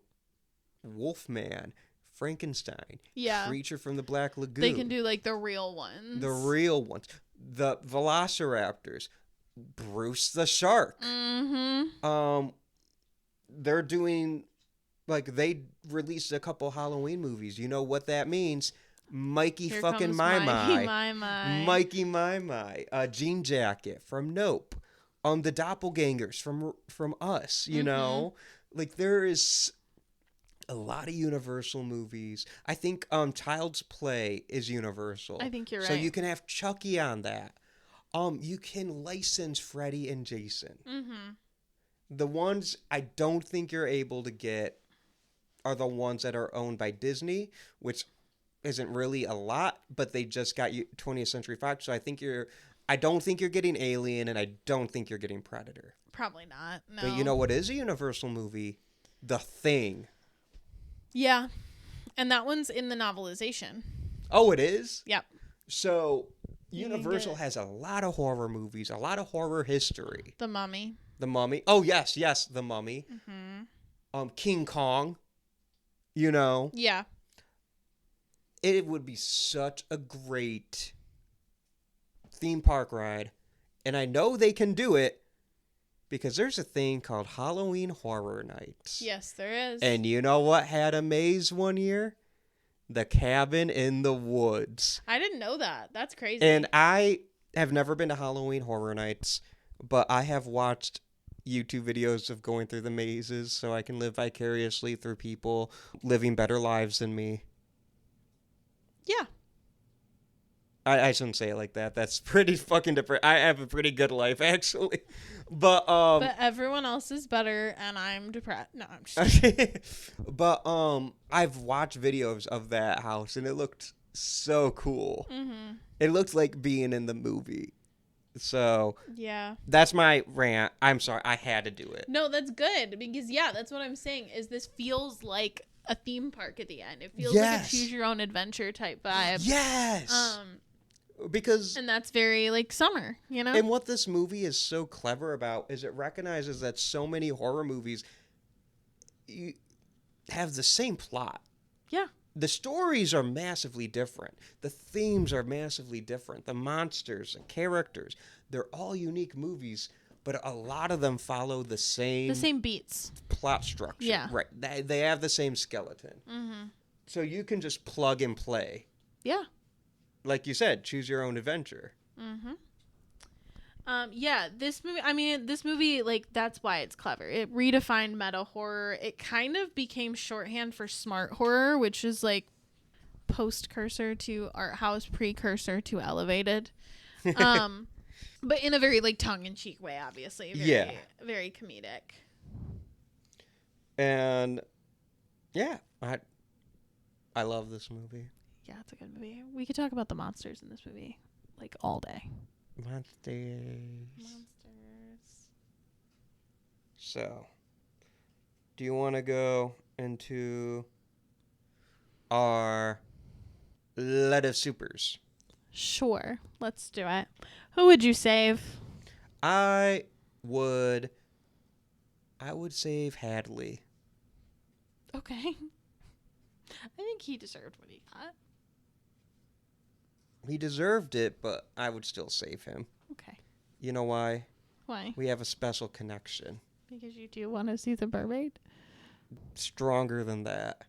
Wolfman, Frankenstein, Yeah. Creature from the Black Lagoon. They can do like the real ones. the real ones. The Velociraptors, Bruce the Shark. Mm-hmm. They're doing, like, they released a couple Halloween movies. You know what that means? Mikey Here fucking comes My Mikey My. My. Mikey My. Jean Jacket from Nope. The Doppelgangers from Us, you know? Like, there is a lot of Universal movies. I think Child's Play is Universal. I think you're So right. you can have Chucky on that. You can license Freddy and Jason. Mm-hmm. The ones I don't think you're able to get are the ones that are owned by Disney, which isn't really a lot, but they just got 20th Century Fox. So I don't think you're getting Alien, and I don't think you're getting Predator. Probably not. No. But you know what is a Universal movie? The Thing. Yeah. And that one's in the novelization. Oh, it is? Yep. So You can Universal get- has a lot of horror movies, a lot of horror history. The Mummy. The Mummy. Oh, yes, The Mummy. King Kong. You know, Yeah. it would be such a great theme park ride. And I know they can do it because there's a thing called Halloween Horror Nights. Yes, there is. And you know what had a maze one year? The Cabin in the Woods. I didn't know that. That's crazy. And I have never been to Halloween Horror Nights, but I have watched YouTube videos of going through the mazes so I can live vicariously through people living better lives than me. yeah. I shouldn't say it like that. That's pretty fucking different. I have a pretty good life, actually. But everyone else is better, and I'm depressed. No, I'm just but I've watched videos of that house, and it looked so cool. Mm-hmm. It looked like being in the movie. So Yeah. that's my rant. I'm sorry, I had to do it. No, that's good because yeah, that's what I'm saying. Is this feels like a theme park at the end? It feels like a Yes. choose your own adventure type vibe. Yes. Because And that's very like summer, you know? and what this movie is so clever about is it recognizes that so many horror movies have the same plot. Yeah. The stories are massively different. The themes are massively different. The monsters and characters, they're all unique movies, but a lot of them follow the same beats. plot structure. Yeah. Right. They have the same skeleton. Mm-hmm. So you can just plug and play. Yeah. Like you said, choose your own adventure. Mm-hmm. Yeah, this movie, like, that's why it's clever. It redefined meta horror. It kind of became shorthand for smart horror, which is like post-cursor to art house, precursor to elevated. But in a very like tongue-in-cheek way, obviously. Yeah. Very comedic. And yeah, I love this movie. Yeah, it's a good movie. We could talk about the monsters in this movie like all day. Monsters. Monsters. So, do you want to go into our lead of supers? Sure, let's do it. Who would you save? I would save Hadley. Okay. I think he deserved what he got. He deserved it, but I would still save him. Okay. You know why? Why? We have a special connection. Because you do want to see the mermaid? Stronger than that.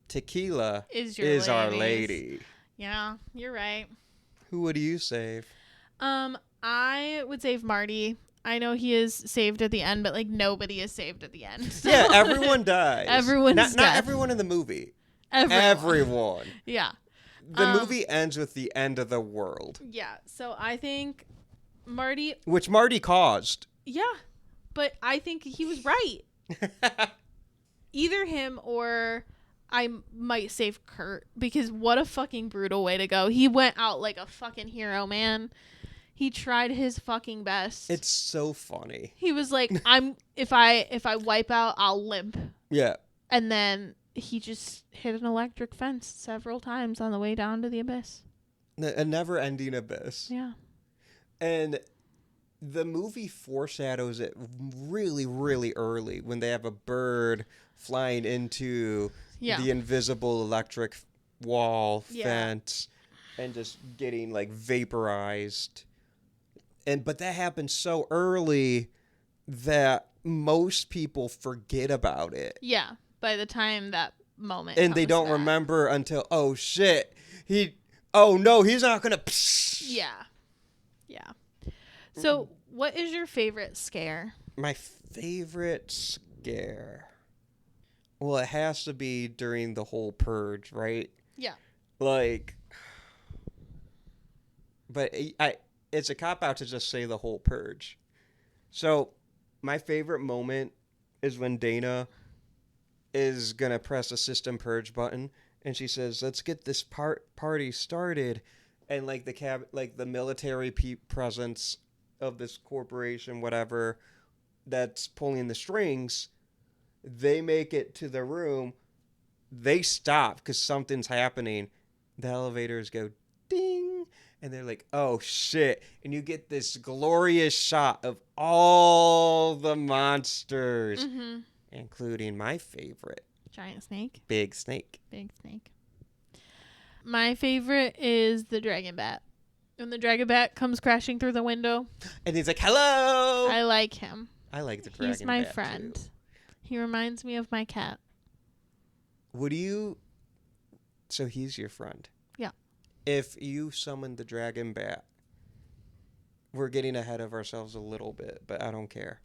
Tequila Is your our ladies. lady. Yeah, you're right. Who would you save? I would save Marty. I know he is saved at the end, but like nobody is saved at the end. So. Yeah, everyone dies. Everyone's not dead. everyone in the movie. Everyone. Yeah. The movie ends with the end of the world, Yeah. So I think Marty. which Marty caused. Yeah, but I think he was right. Either him or I might save Kurt, because what a fucking brutal way to go. He went out like a fucking hero, man. He tried his fucking best. It's so funny. He was like, if I wipe out, I'll limp. Yeah. And then he just hit an electric fence several times on the way down to the abyss. A never-ending abyss. Yeah. And the movie foreshadows it really, really early when they have a bird flying into the invisible electric wall fence and just getting like vaporized. But that happens so early that most people forget about it. Yeah. By the time that moment and they don't remember until, oh shit, he's not gonna. Yeah. So what is your favorite scare? My favorite scare, well, it has to be during the whole purge, right? Yeah. Like, but it's a cop-out to just say the whole purge. So my favorite moment is when Dana is gonna press a system purge button, and she says, "Let's get this party started," and like the military presence of this corporation, whatever, that's pulling the strings, they make it to the room. They stop because something's happening. The elevators go ding, and they're like, "Oh shit!" And you get this glorious shot of all the monsters. Mm-hmm. Including my favorite. Giant snake. Big snake. Big snake. My favorite is the dragon bat. When the dragon bat comes crashing through the window. And he's like, hello! I like him. I like the dragon bat, He's my friend. too. He reminds me of my cat. So he's your friend? Yeah. If you summon the dragon bat, we're getting ahead of ourselves a little bit, but I don't care.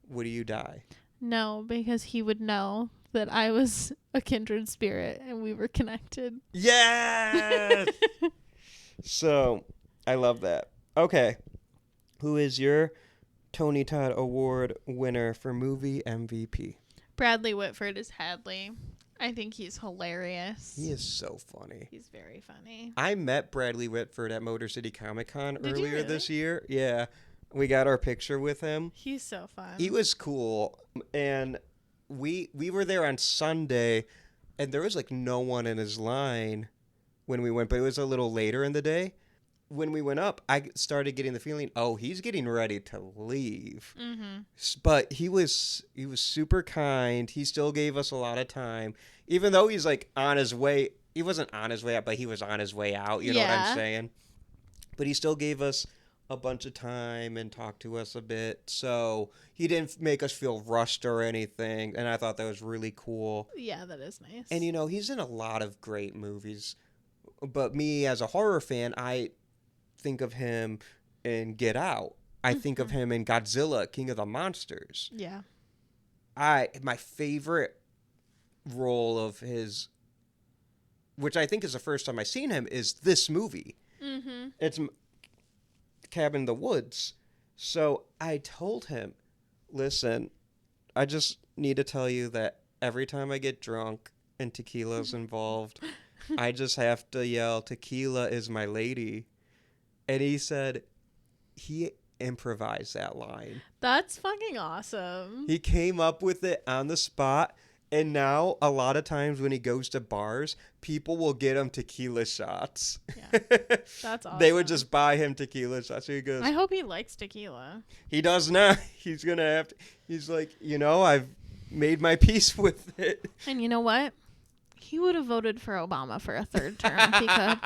Would you die? No, because he would know that I was a kindred spirit and we were connected. Yes! So, I love that. Okay. Who is your Tony Todd Award winner for movie MVP? Bradley Whitford is Hadley. I think he's hilarious. He is so funny. He's very funny. I met Bradley Whitford at Motor City Comic Con earlier really? this year. Yeah. We got our picture with him. He's so fun. He was cool. And we were there on Sunday, and there was like no one in his line when we went, but it was a little later in the day. When we went up, I started getting the feeling, oh, he's getting ready to leave. Mm-hmm. But he was super kind. He still gave us a lot of time, even though he's like on his way. He wasn't on his way out, but he was on his way out. You know what I'm saying? But he still gave us a bunch of time and talked to us a bit. So he didn't make us feel rushed or anything. And I thought that was really cool. Yeah, that is nice. And, he's in a lot of great movies. But me as a horror fan, I think of him in Get Out. I think of him in Godzilla, King of the Monsters. Yeah. My favorite role of his, which I think is the first time I've seen him, is this movie. Mm-hmm. It's Cabin in the Woods. So I told him, listen, I just need to tell you that every time I get drunk and tequila's involved, I just have to yell, "Tequila is my lady." And he said he improvised that line. That's fucking awesome. He came up with it on the spot. And now, a lot of times when he goes to bars, people will get him tequila shots. Yeah, that's awesome. They would just buy him tequila shots. So he goes, I hope he likes tequila. He does not. He's going to have to. He's like, I've made my peace with it. And you know what? He would have voted for Obama for a third term if he could.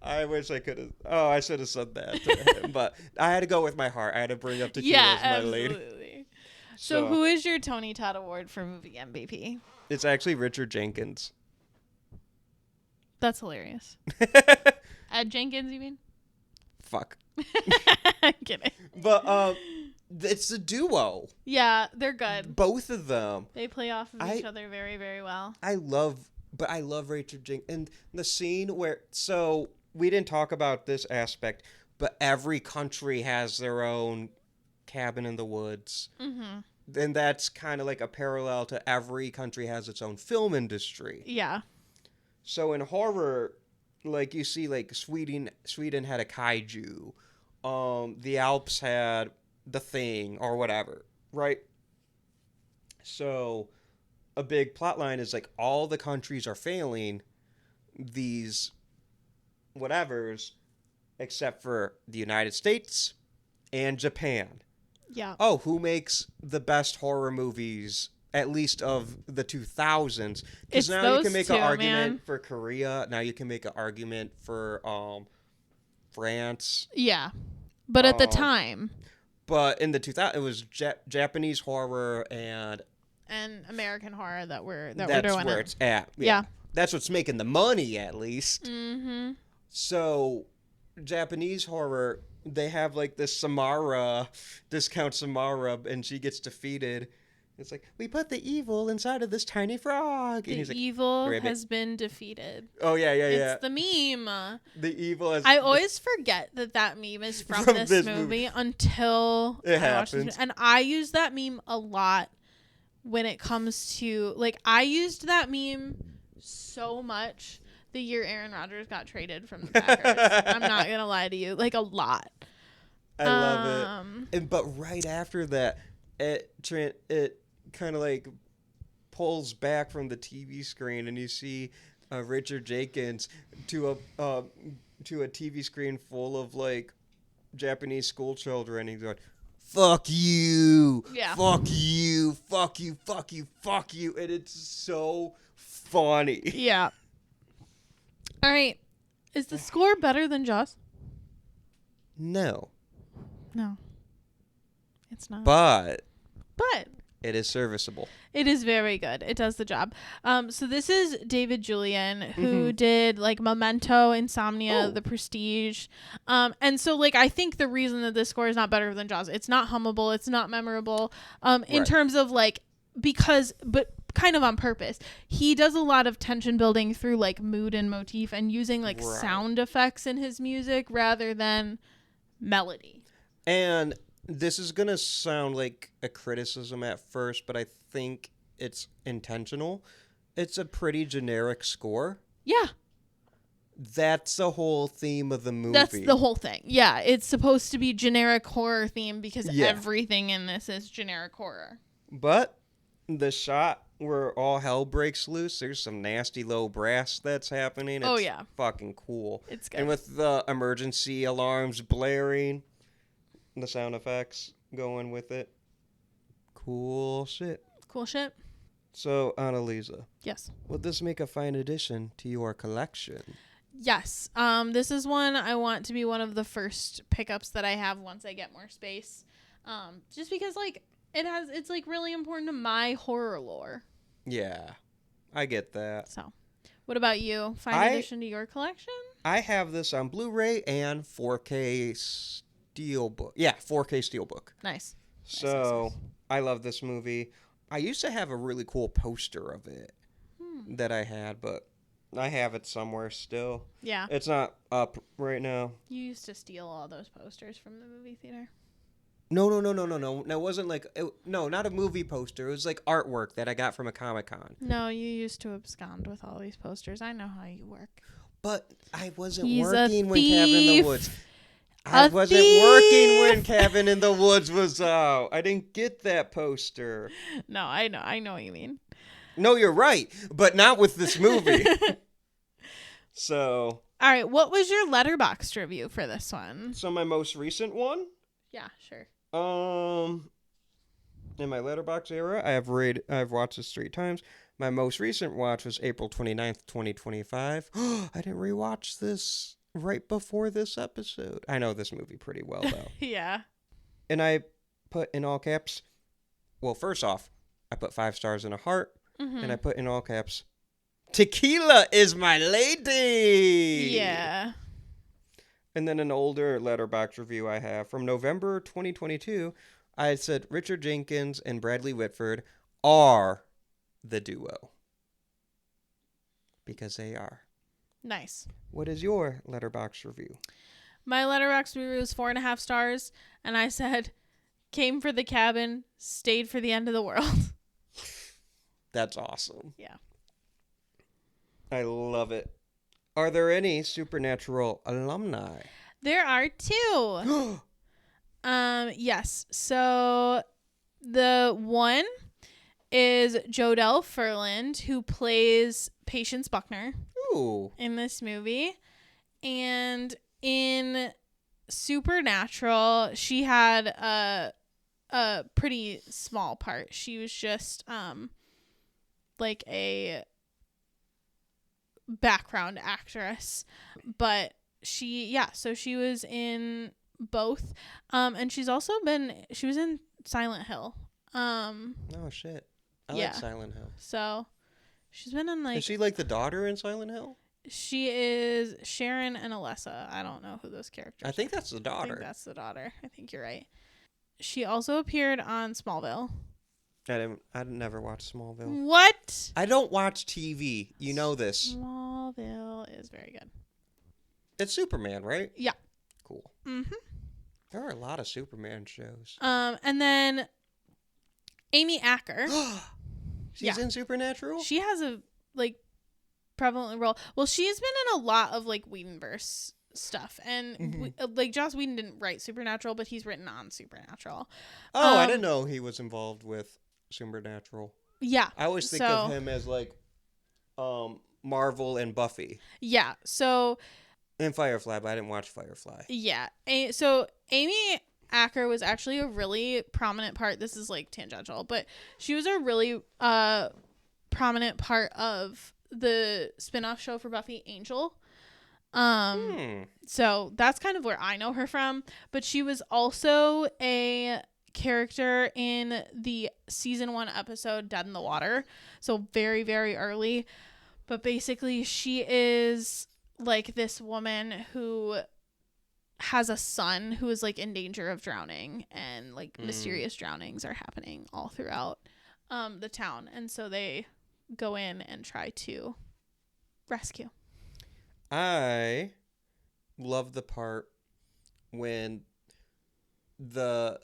I wish I could have. Oh, I should have said that to him. But I had to go with my heart. I had to bring up tequila as my lady. Absolutely. So who is your Tony Todd Award for movie MVP? It's actually Richard Jenkins. That's hilarious. Ed Jenkins, you mean? Fuck. I'm kidding. But it's a duo. Yeah, they're good. Both of them. They play off of each other very, very well. I love Richard Jenkins. And the scene where, so we didn't talk about this aspect, but every country has their own cabin in the woods. Mm-hmm. and that's kind of like a parallel to every country has its own film industry. Yeah. So in horror, like you see, like Sweden had a kaiju, the Alps had The Thing or whatever, right? So a big plot line is like all the countries are failing these whatevers except for the United States and Japan. Yeah. Oh, who makes the best horror movies, at least of the 2000s? It's Because now you those can make two, an argument man. for Korea. Now you can make an argument for France. Yeah. But at the Um, time, But in the 2000s, it was Japanese horror, and American horror that we're that's doing where it. it's at. Yeah. That's what's making the money, at least. Mm-hmm. So, Japanese horror, they have like this discount Samara, and she gets defeated. It's like, we put the evil inside of this tiny frog. And The he's like, evil "Ribbit." has been defeated. Oh, yeah. It's the meme. The evil has... I always forget that meme is from this movie until It I watch this happens. movie. And I use that meme a lot when it comes to, like, I used that meme so much the year Aaron Rodgers got traded from the Packers. I'm not going to lie to you. Like, a lot. I love it. But right after that, it kind of like pulls back from the TV screen, and you see Richard Jenkins to a TV screen full of like Japanese school children. He's going, "Fuck you! Yeah. Fuck you! Fuck you! Fuck you! Fuck you!" And it's so funny. Yeah. All right. Is the score better than Jaws? No, No. It's not. but But it is serviceable. it is very good. It does the job. So this is David Julian, who did like Memento, Insomnia, Oh. The Prestige. And so like I think the reason that this score is not better than Jaws, it's not hummable, it's not memorable. In Right. terms of like but kind of on purpose. He does a lot of tension building through like mood and motif and using like Right. sound effects in his music rather than melody. And this is going to sound like a criticism at first, but I think it's intentional. It's a pretty generic score. Yeah. That's the whole theme of the movie. That's the whole thing. Yeah, it's supposed to be generic horror theme because Yeah. everything in this is generic horror. But the shot where all hell breaks loose, there's some nasty low brass that's happening. It's Oh, yeah. fucking cool. It's good. And with the emergency alarms blaring, the sound effects going with it. Cool shit. Cool shit. So, Annalisa, Yes. would this make a fine addition to your collection? Yes. This is one I want to be one of the first pickups that I have once I get more space. Just because like it's like really important to my horror lore. Yeah, I get that. So, what about you? Fine addition to your collection? I have this on Blu-ray and 4K Steelbook. Yeah, 4K Steelbook. Nice. So, I love this movie. I used to have a really cool poster of it that I had, but I have it somewhere still. Yeah. It's not up right now. You used to steal all those posters from the movie theater. No. No, it wasn't like... no, not a movie poster. It was like artwork that I got from a Comic-Con. No, you used to abscond with all these posters. I know how you work. But I wasn't He's a working when Cabin in the thief. Woods. I wasn't working when Cabin in the Woods was out. I didn't get that poster. No, I know what you mean. No, you're right, but not with this movie. So, All right, what was your Letterboxd review for this one? my most recent one, Yeah, sure. in my Letterboxd era, I've watched this 3 times. My most recent watch was April 29th, 2025. I didn't rewatch this right before this episode. I know this movie pretty well, though. Yeah. And I put in all caps, well, first off, I put 5 stars and a heart, and I put in all caps, Tequila is my lady! Yeah. And then an older Letterboxd review I have from November 2022, I said Richard Jenkins and Bradley Whitford are the duo. Because they are. Nice. What is your Letterboxd review? My Letterboxd review is 4.5 stars, and I said, came for the cabin, stayed for the end of the world. That's awesome. Yeah. I love it. Are there any Supernatural alumni? There are 2. Yes. So the one is Jodelle Ferland, who plays Patience Buckner Ooh. in this movie. And in Supernatural, she had a pretty small part. She was just like a background actress, but she was in both, and she was in Silent Hill. Oh shit. I like Silent Hill. So she's been in like, is she like the daughter in Silent Hill? she is Sharon and Alessa. I don't know who those characters I think that's the I daughter. think that's the daughter. I think you're right. She also appeared on Smallville. I never watched Smallville. What? I don't watch TV. You know this. Smallville is very good. It's Superman, right? Yeah. Cool. Mm-hmm. There are a lot of Superman shows. And then Amy Acker. She's in Supernatural? She has a like prevalent role. Well, she's been in a lot of like Whedonverse stuff, and like Joss Whedon didn't write Supernatural, but he's written on Supernatural. Oh, I didn't know he was involved with Supernatural. Yeah. I always think of him as like Marvel and Buffy. Yeah. So And Firefly, but I didn't watch Firefly. yeah. So Amy Acker was actually a really prominent part. This is like tangential, but she was a really prominent part of the spin-off show for Buffy, Angel. So that's kind of where I know her from, but she was also a character in the season 1 episode Dead in the Water, so very, very early. But basically she is like this woman who has a son who is like in danger of drowning, and like mysterious drownings are happening all throughout the town, and so they go in and try to rescue. I love the part when the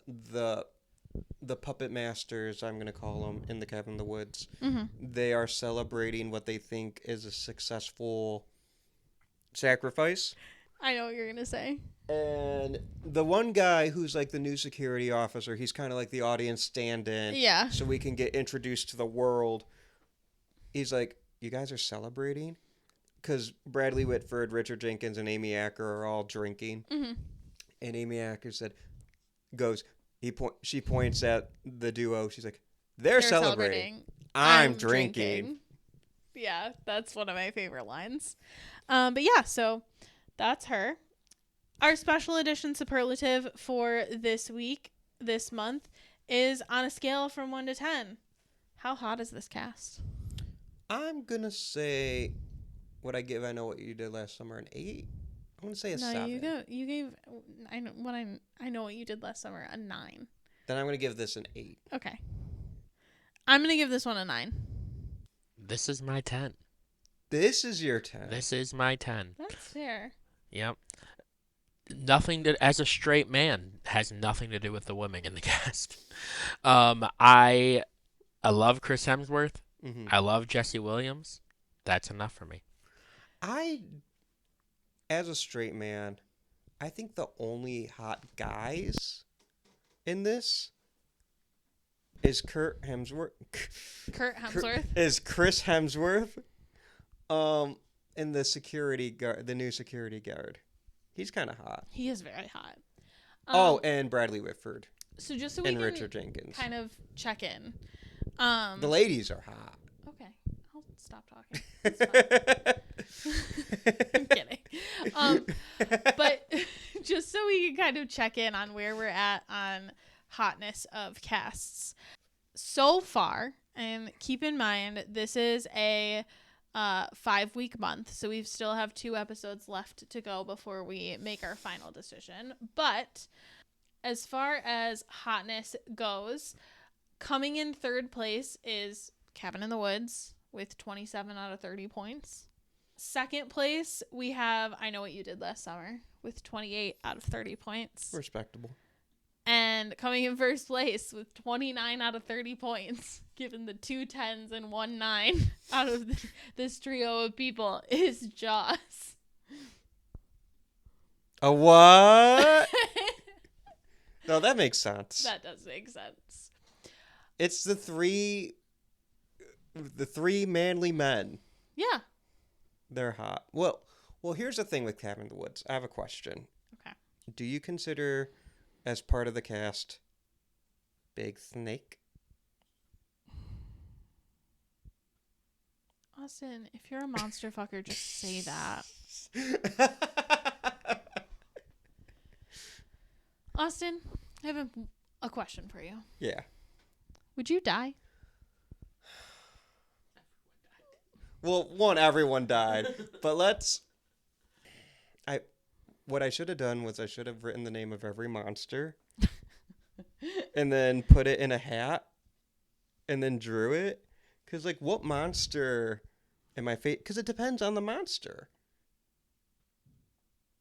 puppet masters, I'm gonna call them, in the cabin in the woods, they are celebrating what they think is a successful sacrifice. I know what you're gonna say. And the one guy who's like the new security officer, he's kind of like the audience stand-in. Yeah. So we can get introduced to the world. He's like, you guys are celebrating? Because Bradley Whitford, Richard Jenkins, and Amy Acker are all drinking. And Amy Acker she points at the duo. She's like, they're celebrating. I'm drinking. Yeah, that's one of my favorite lines. But yeah, so that's her. Our special edition superlative for this month, is on a scale from 1 to 10. How hot is this cast? I'm going to say, what I give I Know What You Did Last Summer, an 8. I'm going to say a 7. You gave I Know What You Did Last Summer a 9. Then I'm going to give this an 8. Okay. I'm going to give this one a 9. This is my 10. This is your 10. This is my 10. That's fair. Yep. As a straight man, has nothing to do with the women in the cast. I love Chris Hemsworth. I love Jesse Williams. That's enough for me. As a straight man, I think the only hot guys in this is Kurt Hemsworth. Kurt Hemsworth? Is Chris Hemsworth. In the security guard, the new security guard. He's kind of hot. He is very and hot. Bradley Whitford. So just so we and can Richard Jenkins. kind of check in. The ladies are hot. Okay, I'll stop talking. I'm kidding. But just so we can kind of check in on where we're at on hotness of casts so far, and keep in mind this is a 5-week month, so we still have 2 episodes left to go before we make our final decision. But as far as hotness goes, coming in 3rd place is Cabin in the Woods with 27 out of 30 points. 2nd place, we have I Know What You Did Last Summer with 28 out of 30 points. Respectable. And coming in first place with 29 out of 30 points, given the 2 10s and 1 9 out of this trio of people, is Jaws. A what? No, that makes sense. That does make sense. It's the three manly men. Yeah. They're hot. Well, here's the thing with Cabin in the Woods. I have a question. Okay. Do you consider, as part of the cast, Big Snake? Austin, if you're a monster fucker, just say that. Austin, I have a question for you. Yeah. Would you die? Well, everyone died. But what I should have done was I should have written the name of every monster and then put it in a hat and then drew it. Because, like, what monster am I because it depends on the monster.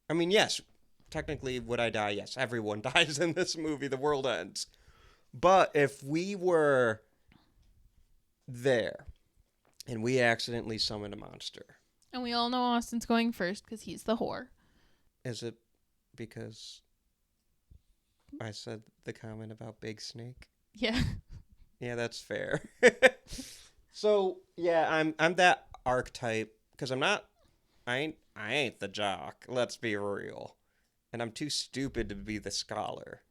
I mean, yes, technically, would I die? Yes, everyone dies in this movie. The world ends. But if we were there and we accidentally summoned a monster. And we all know Austin's going first because he's the whore. Is it because I said the comment about Big Snake? Yeah. Yeah, that's fair. So, yeah, I'm that archetype because I ain't the jock. Let's be real. And I'm too stupid to be the scholar.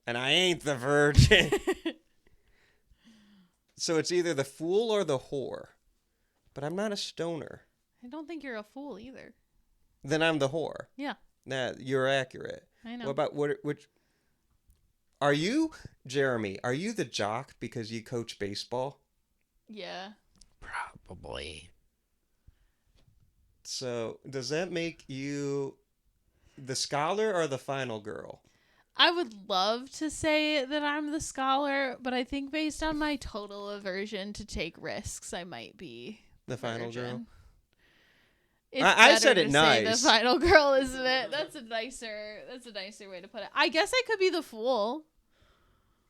And I ain't the virgin. So it's either the fool or the whore. But I'm not a stoner. I don't think you're a fool either. Then I'm the whore. Yeah. Nah, you're accurate. I know. What about which? Are you, Jeremy? Are you the jock because you coach baseball? Yeah. Probably. So does that make you the scholar or the final girl? I would love to say that I'm the scholar, but I think based on my total aversion to take risks, I might be The final girl? It's I said better it to say nice. The final girl, isn't it? That's a nicer way to put it. I guess I could be the fool.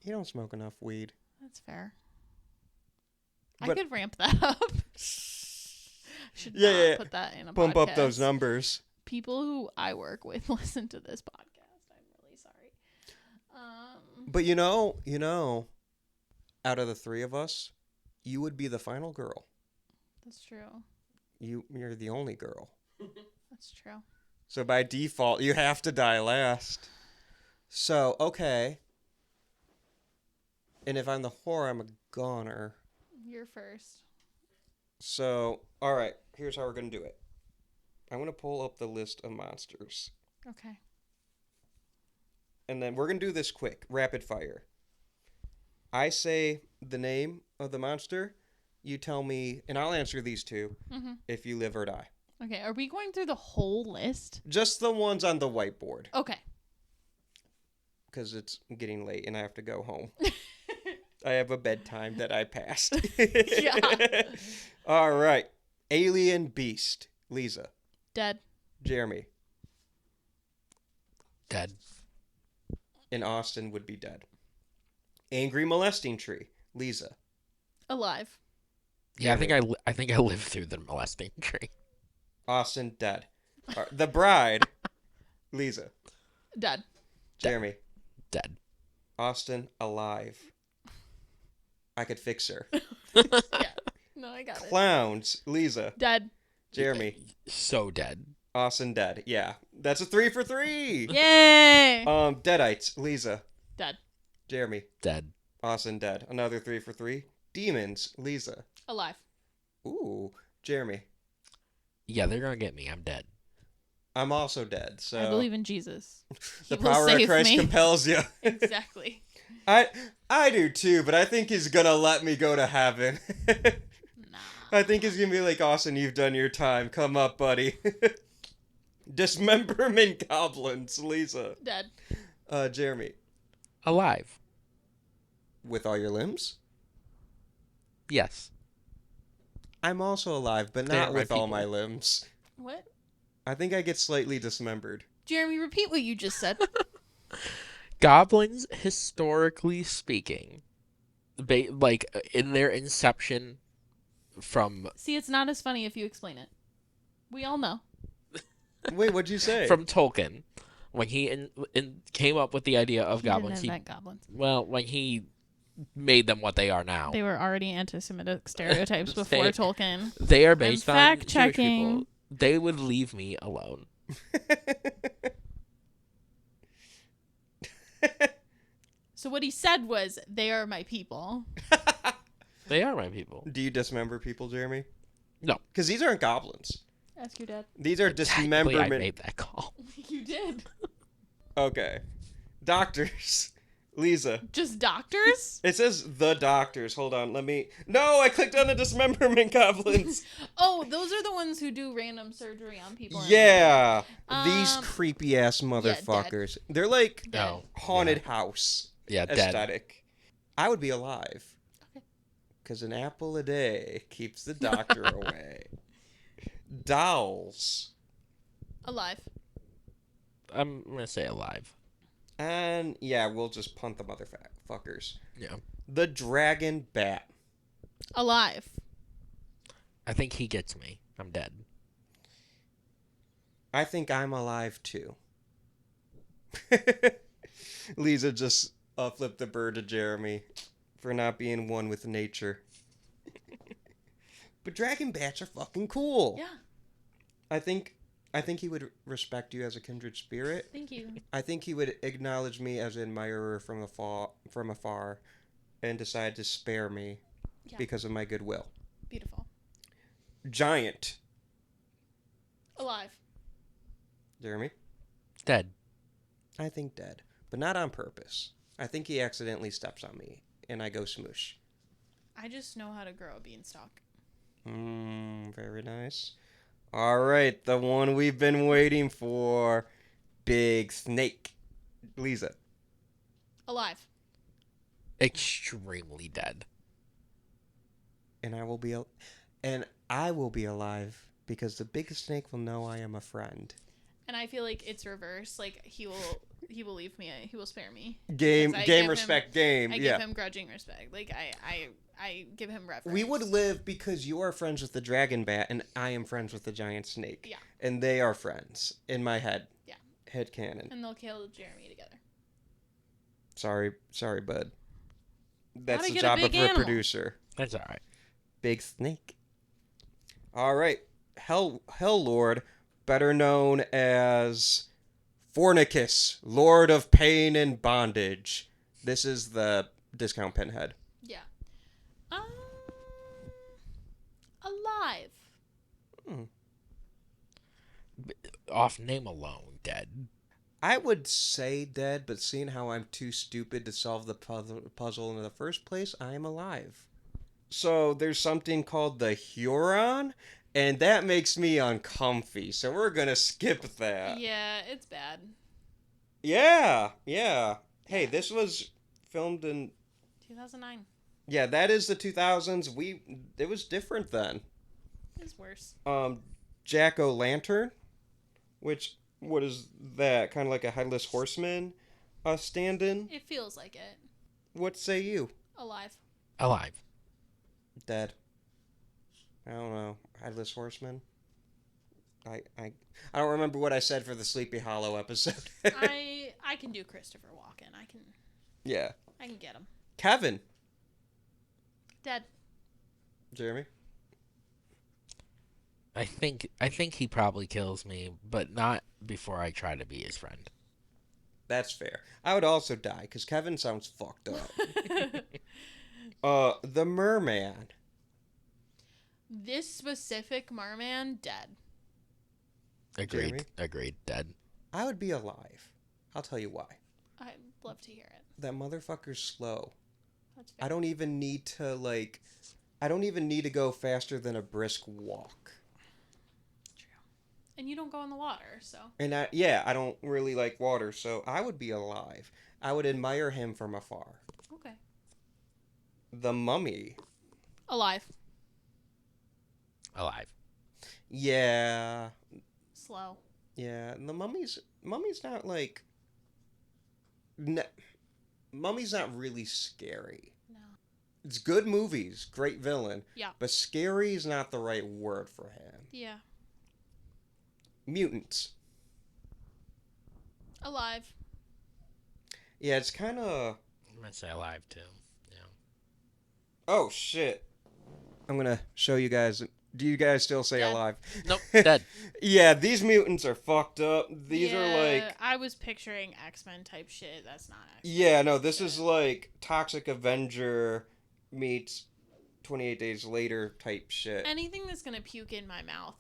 You don't smoke enough weed. That's fair. But- I could ramp that up. Should Yeah, not put that in a Pump podcast. up those numbers. People who I work with listen to this podcast. I'm really sorry. But you know, out of the three of us, you would be the final girl. That's true. You're the only girl. That's true. So by default, you have to die last. So, okay. And if I'm the whore, I'm a goner. You're first. So, all right, here's how we're going to do it. I'm going to pull up the list of monsters. Okay. And then we're going to do this quick, rapid fire. I say the name of the monster. You tell me, and I'll answer these two, if you live or die. Okay, are we going through the whole list? Just the ones on the whiteboard. Okay. Because it's getting late and I have to go home. I have a bedtime that I passed. Yeah. All right. Alien Beast. Lisa. Dead. Jeremy. Dead. And Austin would be dead. Angry Molesting Tree. Lisa. Alive. Yeah, I think I lived through the molesting tree. Austin, dead. The Bride. Lisa. Dead. Jeremy. Dead. Austin, alive. I could fix her. Yeah. No, I got it. Clowns. Lisa. Dead. Jeremy. So dead. Austin, dead. Yeah. That's a 3 for 3. Yay! Deadites. Lisa. Dead. Jeremy. Dead. Austin, dead. Another 3 for 3. Demons. Lisa. Alive. Ooh. Jeremy. Yeah, they're gonna get me. I'm dead. I'm also dead. So I believe in Jesus. the He will power of save Christ me. compels you. Exactly. I do too, but I think he's gonna let me go to heaven. Nah. I think he's gonna be like, Austin, you've done your time. Come up, buddy. Dismemberment goblins. Lisa. Dead. Jeremy. Alive. With all your limbs? Yes. I'm also alive, but They not aren't my with all people. my limbs. What? I think I get slightly dismembered. Jeremy, repeat what you just said. Goblins, historically speaking, like in their inception from See, it's not as funny if you explain it. We all know. Wait, what'd you say? from Tolkien, when he came up with the idea of He goblins, didn't invent goblins. when he made them what they are now, They were already anti-Semitic stereotypes before Tolkien. they are based on fact Jewish checking. people. They would leave me alone. So what he said was, "They are my people." They are my people. Do you dismember people, Jeremy? No. Because these aren't goblins. Ask your dad. These are Technically, I dismemberment. made that call. You did. Okay. Doctors. Lisa. Just doctors? It says the doctors. Hold on. No, I clicked on the dismemberment goblins. Oh, those are the ones who do random surgery on people. Yeah. These Um, creepy ass motherfuckers. They're like No. haunted house Yeah, dead. aesthetic. I would be alive. Okay. Because an apple a day keeps the doctor away. Dolls. Alive. I'm gonna say alive. And yeah, we'll just punt the motherfuckers. Yeah. The dragon bat. Alive. I think he gets me. I'm dead. I think I'm alive too. Lisa just flipped the bird to Jeremy for not being one with nature. But dragon bats are fucking cool. Yeah. I think he would respect you as a kindred spirit. Thank you. I think he would acknowledge me as an admirer from afar and decide to spare me because of my goodwill. Beautiful. Giant. Alive. Jeremy? Dead. I think dead. But not on purpose. I think he accidentally steps on me and I go smoosh. I just know how to grow a beanstalk. Very nice. All right, the one we've been waiting for. Big snake. Lisa. Alive. Extremely dead. And I will be alive because the big snake will know I am a friend. And I feel like it's reverse. Like he will leave me. He will spare me. Game Because I give respect him, game. I Yeah. give him grudging respect. Like I give him reverence. We would live because you are friends with the dragon bat and I am friends with the giant snake. Yeah. And they are friends in my head. Yeah. Head canon. And they'll kill Jeremy together. Sorry, bud. That's Gotta the get a job of big a animal. producer. That's all right. Big snake. All right. Hell Lord, better known as Fornicus, Lord of Pain and Bondage. This is the discount pinhead. Yeah. Alive. Off name alone, dead. I would say dead, but seeing how I'm too stupid to solve the puzzle in the first place, I am alive. So there's something called the Huron, and that makes me uncomfy, so we're gonna skip that. Yeah, it's bad. Yeah. Hey, this was filmed in... 2009. Yeah, that is the 2000s. It was different then. It's worse. Jack-o'-lantern, which, what is that? Kind of like a headless horseman stand-in? It feels like it. What say you? Alive. Alive. Dead. I don't know. Headless horseman? I don't remember what I said for the Sleepy Hollow episode. I can do Christopher Walken. Yeah. I can get him. Kevin. Dead. Jeremy? I think he probably kills me, but not before I try to be his friend. That's fair. I would also die, because Kevin sounds fucked up. The Merman. This specific merman, dead. Agreed. Jeremy? Agreed. Dead. I would be alive. I'll tell you why. I'd love to hear it. That motherfucker's slow. That's fair. I don't even need to go faster than a brisk walk. True. And you don't go in the water, so. And I don't really like water, so I would be alive. I would admire him from afar. Okay. The Mummy. Alive. Alive. Yeah. Slow. Yeah. And the Mummy's not like... Mummy's not really scary. No. It's good movies, great villain. Yeah. But scary is not the right word for him. Yeah. Mutants. Alive. Yeah, it's kind of... I'm going to say alive, too. Yeah. Oh, shit. I'm going to show you guys... Do you guys still say Dead. alive? Nope, dead. Yeah, these mutants are fucked up. These are like... I was picturing X-Men type shit. That's not X-Men. Yeah, no, this is like Toxic Avenger meets 28 Days Later type shit. Anything that's gonna puke in my mouth,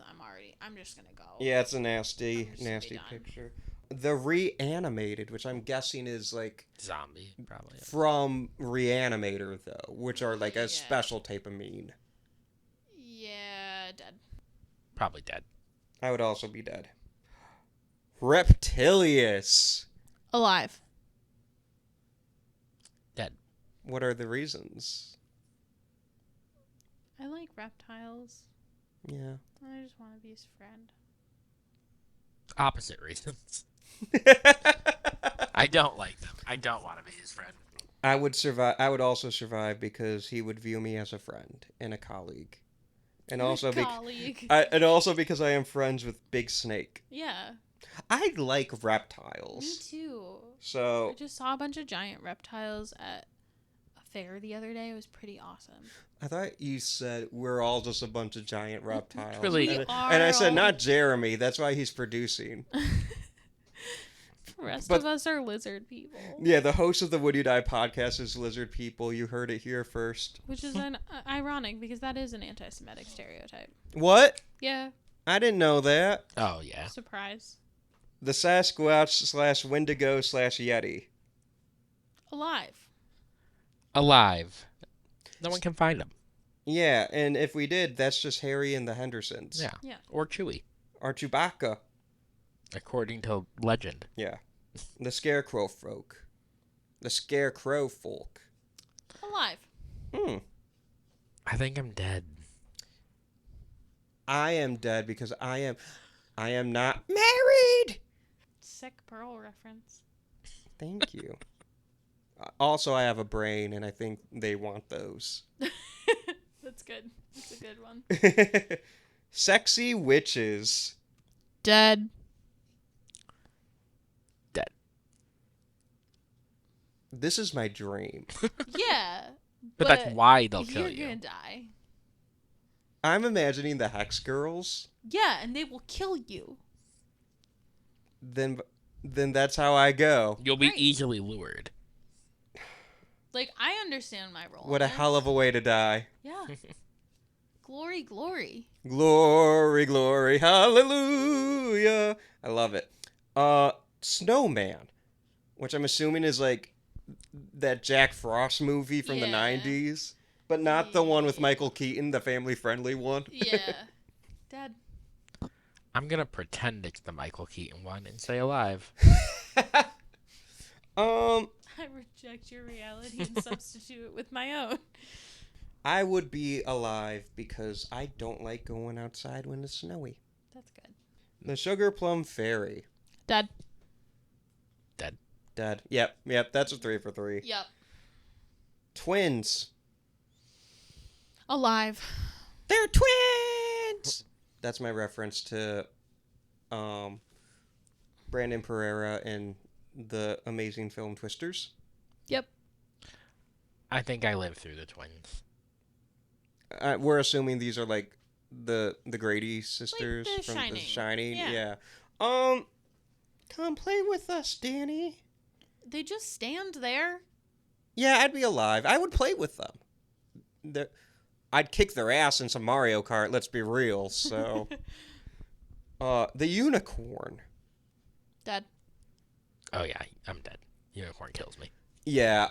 I'm just gonna go. Yeah, it's a nasty, I'm just gonna be nasty done. picture. The Reanimated, which I'm guessing is like Zombie, probably. from Reanimator, though, which are like a Yeah. special type of mean. Yeah, dead. Probably dead. I would also be dead. Reptilius. Alive. Dead. What are the reasons? I like reptiles. Yeah. I just want to be his friend. Opposite reasons. I don't like them. I don't want to be his friend. I would survive. I would also survive because he would view me as a friend and a colleague, and also colleague. and also because I am friends with Big Snake. Yeah. I like Me reptiles, too. I so just saw a bunch of giant reptiles at a fair the other day. It was pretty awesome. I thought you said we're all just a bunch of giant reptiles. Really- We and, are and I said all- not Jeremy. That's why he's producing. The rest But- of us are lizard people. Yeah, the host of the Would You Die podcast is Lizard People. You heard it here first. Which is ironic because that is an anti-Semitic stereotype. What? Yeah. I didn't know that. Oh, yeah. Surprise. The Sasquatch / Wendigo / Yeti. Alive. Alive. No one can find him. Yeah, and if we did, that's just Harry and the Hendersons. Yeah. Yeah. Or Chewie, Or Chewbacca. according to legend. Yeah. The Scarecrow folk. The Scarecrow folk. Alive. I think I'm dead. I am dead because I am not married. Sick Pearl reference. Thank you. Also, I have a brain, and I think they want those. That's good. That's a good one. Sexy witches. Dead. Dead. This is my dream. Yeah. But that's why they'll kill you're you. gonna die. I'm imagining the Hex Girls. Yeah, and they will kill you. Then that's how I go. You'll be Right. easily lured. Like, I understand my role. What a hell of a way to die. Yeah. Glory, glory. Glory, glory, hallelujah. I love it. Snowman, which I'm assuming is like that Jack Frost movie from the Yeah. 90s, but not the one with Yeah. Michael Keaton, the family-friendly one. Yeah. Dead. I'm gonna pretend it's the Michael Keaton one and say alive. I reject your reality and substitute it with my own. I would be alive because I don't like going outside when it's snowy. That's good. The Sugar Plum Fairy. Dead. Dead. Yep, that's a 3 for 3. Yep. Twins. Alive. They're twins! That's my reference to Brandon Pereira in the amazing film Twisters. Yep. I think I lived through the twins. We're assuming these are like the Grady sisters The from The Shining. Shining. Yeah. Come play with us, Danny. They just stand there. Yeah, I'd be alive. I would play with them. I'd kick their ass in some Mario Kart, let's be real. So, the unicorn. Dead. Oh yeah, I'm dead. Unicorn kills me. Yeah,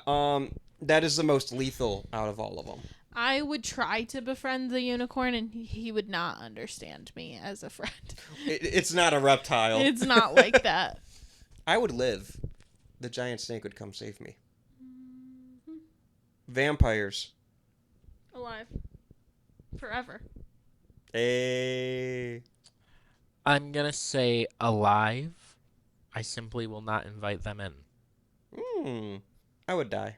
that is the most lethal out of all of them. I would try to befriend the unicorn, and he would not understand me as a friend. It's not a reptile. It's not like that. I would live. The giant snake would come save me. Vampires. Alive. Forever. Hey. I'm gonna say alive. I simply will not invite them in. I would die.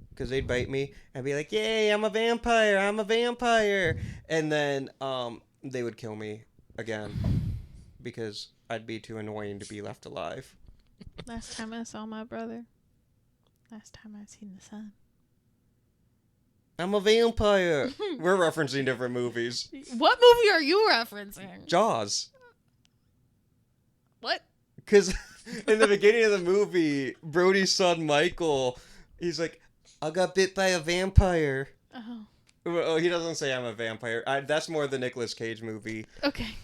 Because they'd bite me and be like, yay, I'm a vampire, I'm a vampire. And then they would kill me again because I'd be too annoying to be left alive. Last time I saw my brother. Last time I seen the sun. I'm a vampire. We're referencing different movies. What movie are you referencing? Jaws. What? Because in the beginning of the movie, Brody's son Michael, he's like, I got bit by a vampire. Oh. Well, he doesn't say I'm a vampire. That's more the Nicolas Cage movie. Okay.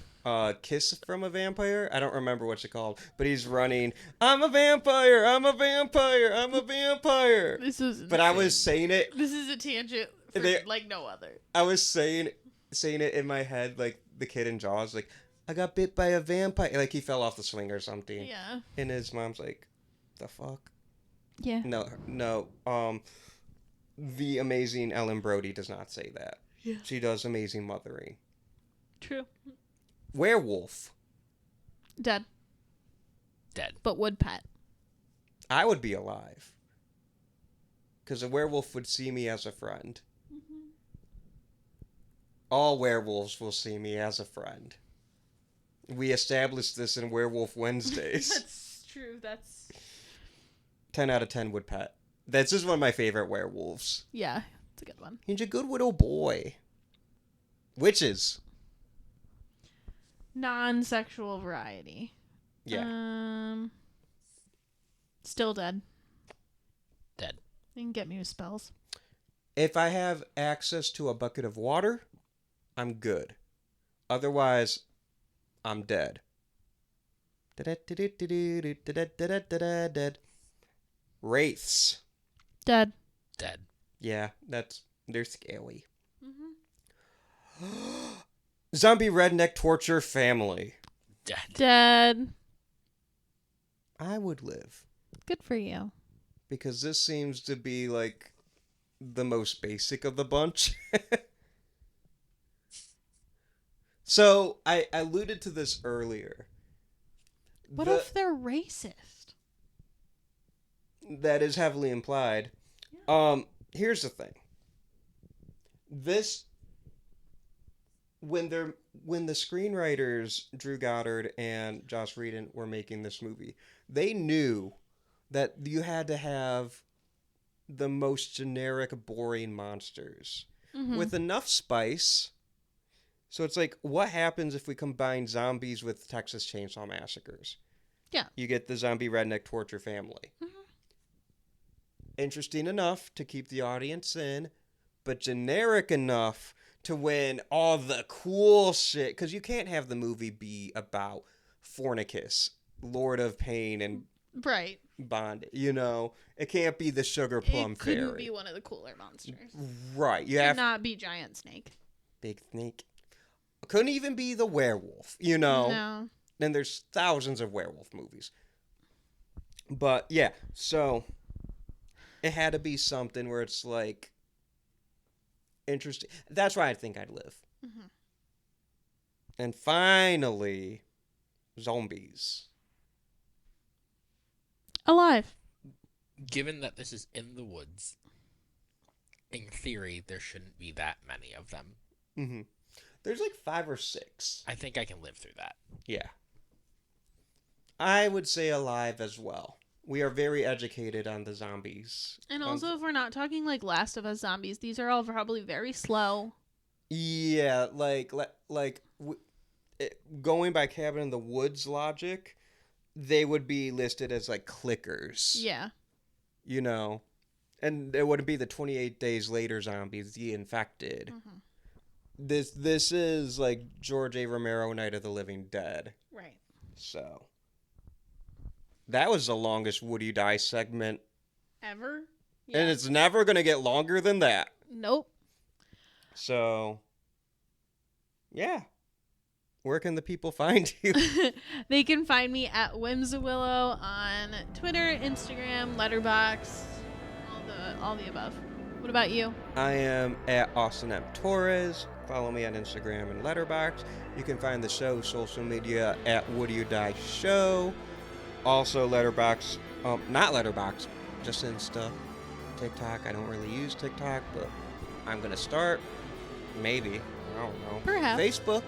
Kiss from a Vampire? I don't remember what's it called. But he's running, I'm a vampire, I'm a vampire, I'm a vampire. This is But I was saying it. This is a tangent for like no other. I was saying it in my head like the kid in Jaws, like, I got bit by a vampire. Like he fell off the swing or something. Yeah. And his mom's like, the fuck? Yeah. No. The amazing Ellen Brody does not say that. Yeah. She does amazing mothering. True. Werewolf. Dead. Dead. But would pet. I would be alive. Because a werewolf would see me as a friend. Mm-hmm. All werewolves will see me as a friend. We established this in Werewolf Wednesdays. That's true. That's 10 out of 10 would pet. That's just one of my favorite werewolves. yeah. It's a good one. He's a good little boy. Witches. Non-sexual variety. Yeah. Still dead. Dead. You can get me with spells. If I have access to a bucket of water, I'm good. Otherwise, I'm dead. Wraiths. Dead. Dead. Yeah, they're scary. Mm-hmm. Zombie redneck torture family. Dead. Dead. I would live. Good for you. Because this seems to be like the most basic of the bunch. So, I alluded to this earlier. What if they're racist? That is heavily implied. Yeah. Here's the thing. When the screenwriters Drew Goddard and Joss Whedon were making this movie, they knew that you had to have the most generic, boring monsters with enough spice. So it's like, what happens if we combine zombies with Texas Chainsaw Massacres? Yeah. You get the zombie redneck torture family. Mm-hmm. Interesting enough to keep the audience in, but generic enough to win all the cool shit. Because you can't have the movie be about Fornicus, Lord of Pain, and right. Bond. You know, it can't be the Sugar Plum It couldn't Fairy. be one of the cooler monsters. Right. You Could have not be giant snake. Big Snake. Couldn't even be the werewolf. You know. No. And there's thousands of werewolf movies. But yeah, so it had to be something where it's like interesting. That's why I think I'd live. Mm-hmm. And finally, zombies. Alive. Given that this is in the woods, in theory, there shouldn't be that many of them. Mm-hmm. There's like 5 or 6. I think I can live through that. Yeah. I would say alive as well. We are very educated on the zombies. And also, if we're not talking like Last of Us zombies, these are all probably very slow. Yeah, going by Cabin in the Woods logic, they would be listed as like clickers. Yeah. You know, and it wouldn't be the 28 days later zombies, the infected. Mm-hmm. This is like George A. Romero, Night of the Living Dead. Right. So that was the longest Would You Die segment. Ever? Yeah. And it's never going to get longer than that. Nope. So, yeah. Where can the people find you? They can find me at Whimsawillow on Twitter, Instagram, Letterboxd, all the above. What about you? I am at Austin M. Torres. Follow me on Instagram and Letterboxd. You can find the show's social media at Would You Die Show. Also, Letterboxd, not Letterboxd, just Insta. TikTok, I don't really use TikTok, but I'm gonna start. Maybe. I don't know. Perhaps. Facebook.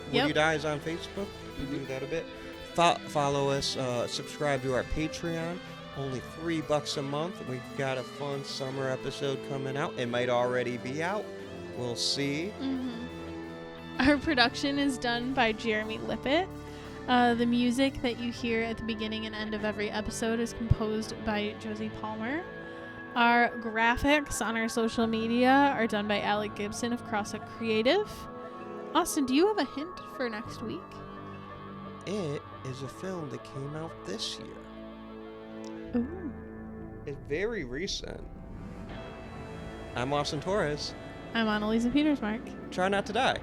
Would Yep. You guys on Facebook? You do that a bit. Follow us. Subscribe to our Patreon. Only $3 a month. We've got a fun summer episode coming out. It might already be out. We'll see. Our production is done by Jeremy Lippitt. The music that you hear at the beginning and end of every episode is composed by Josie Palmer. Our graphics on our social media are done by Alec Gibson of Crosshook Creative. Austin, do you have a hint for next week? It is a film that came out this year. Ooh. It's very recent. I'm Austin Torres. I'm Anneliese Petersmark. Try not to die.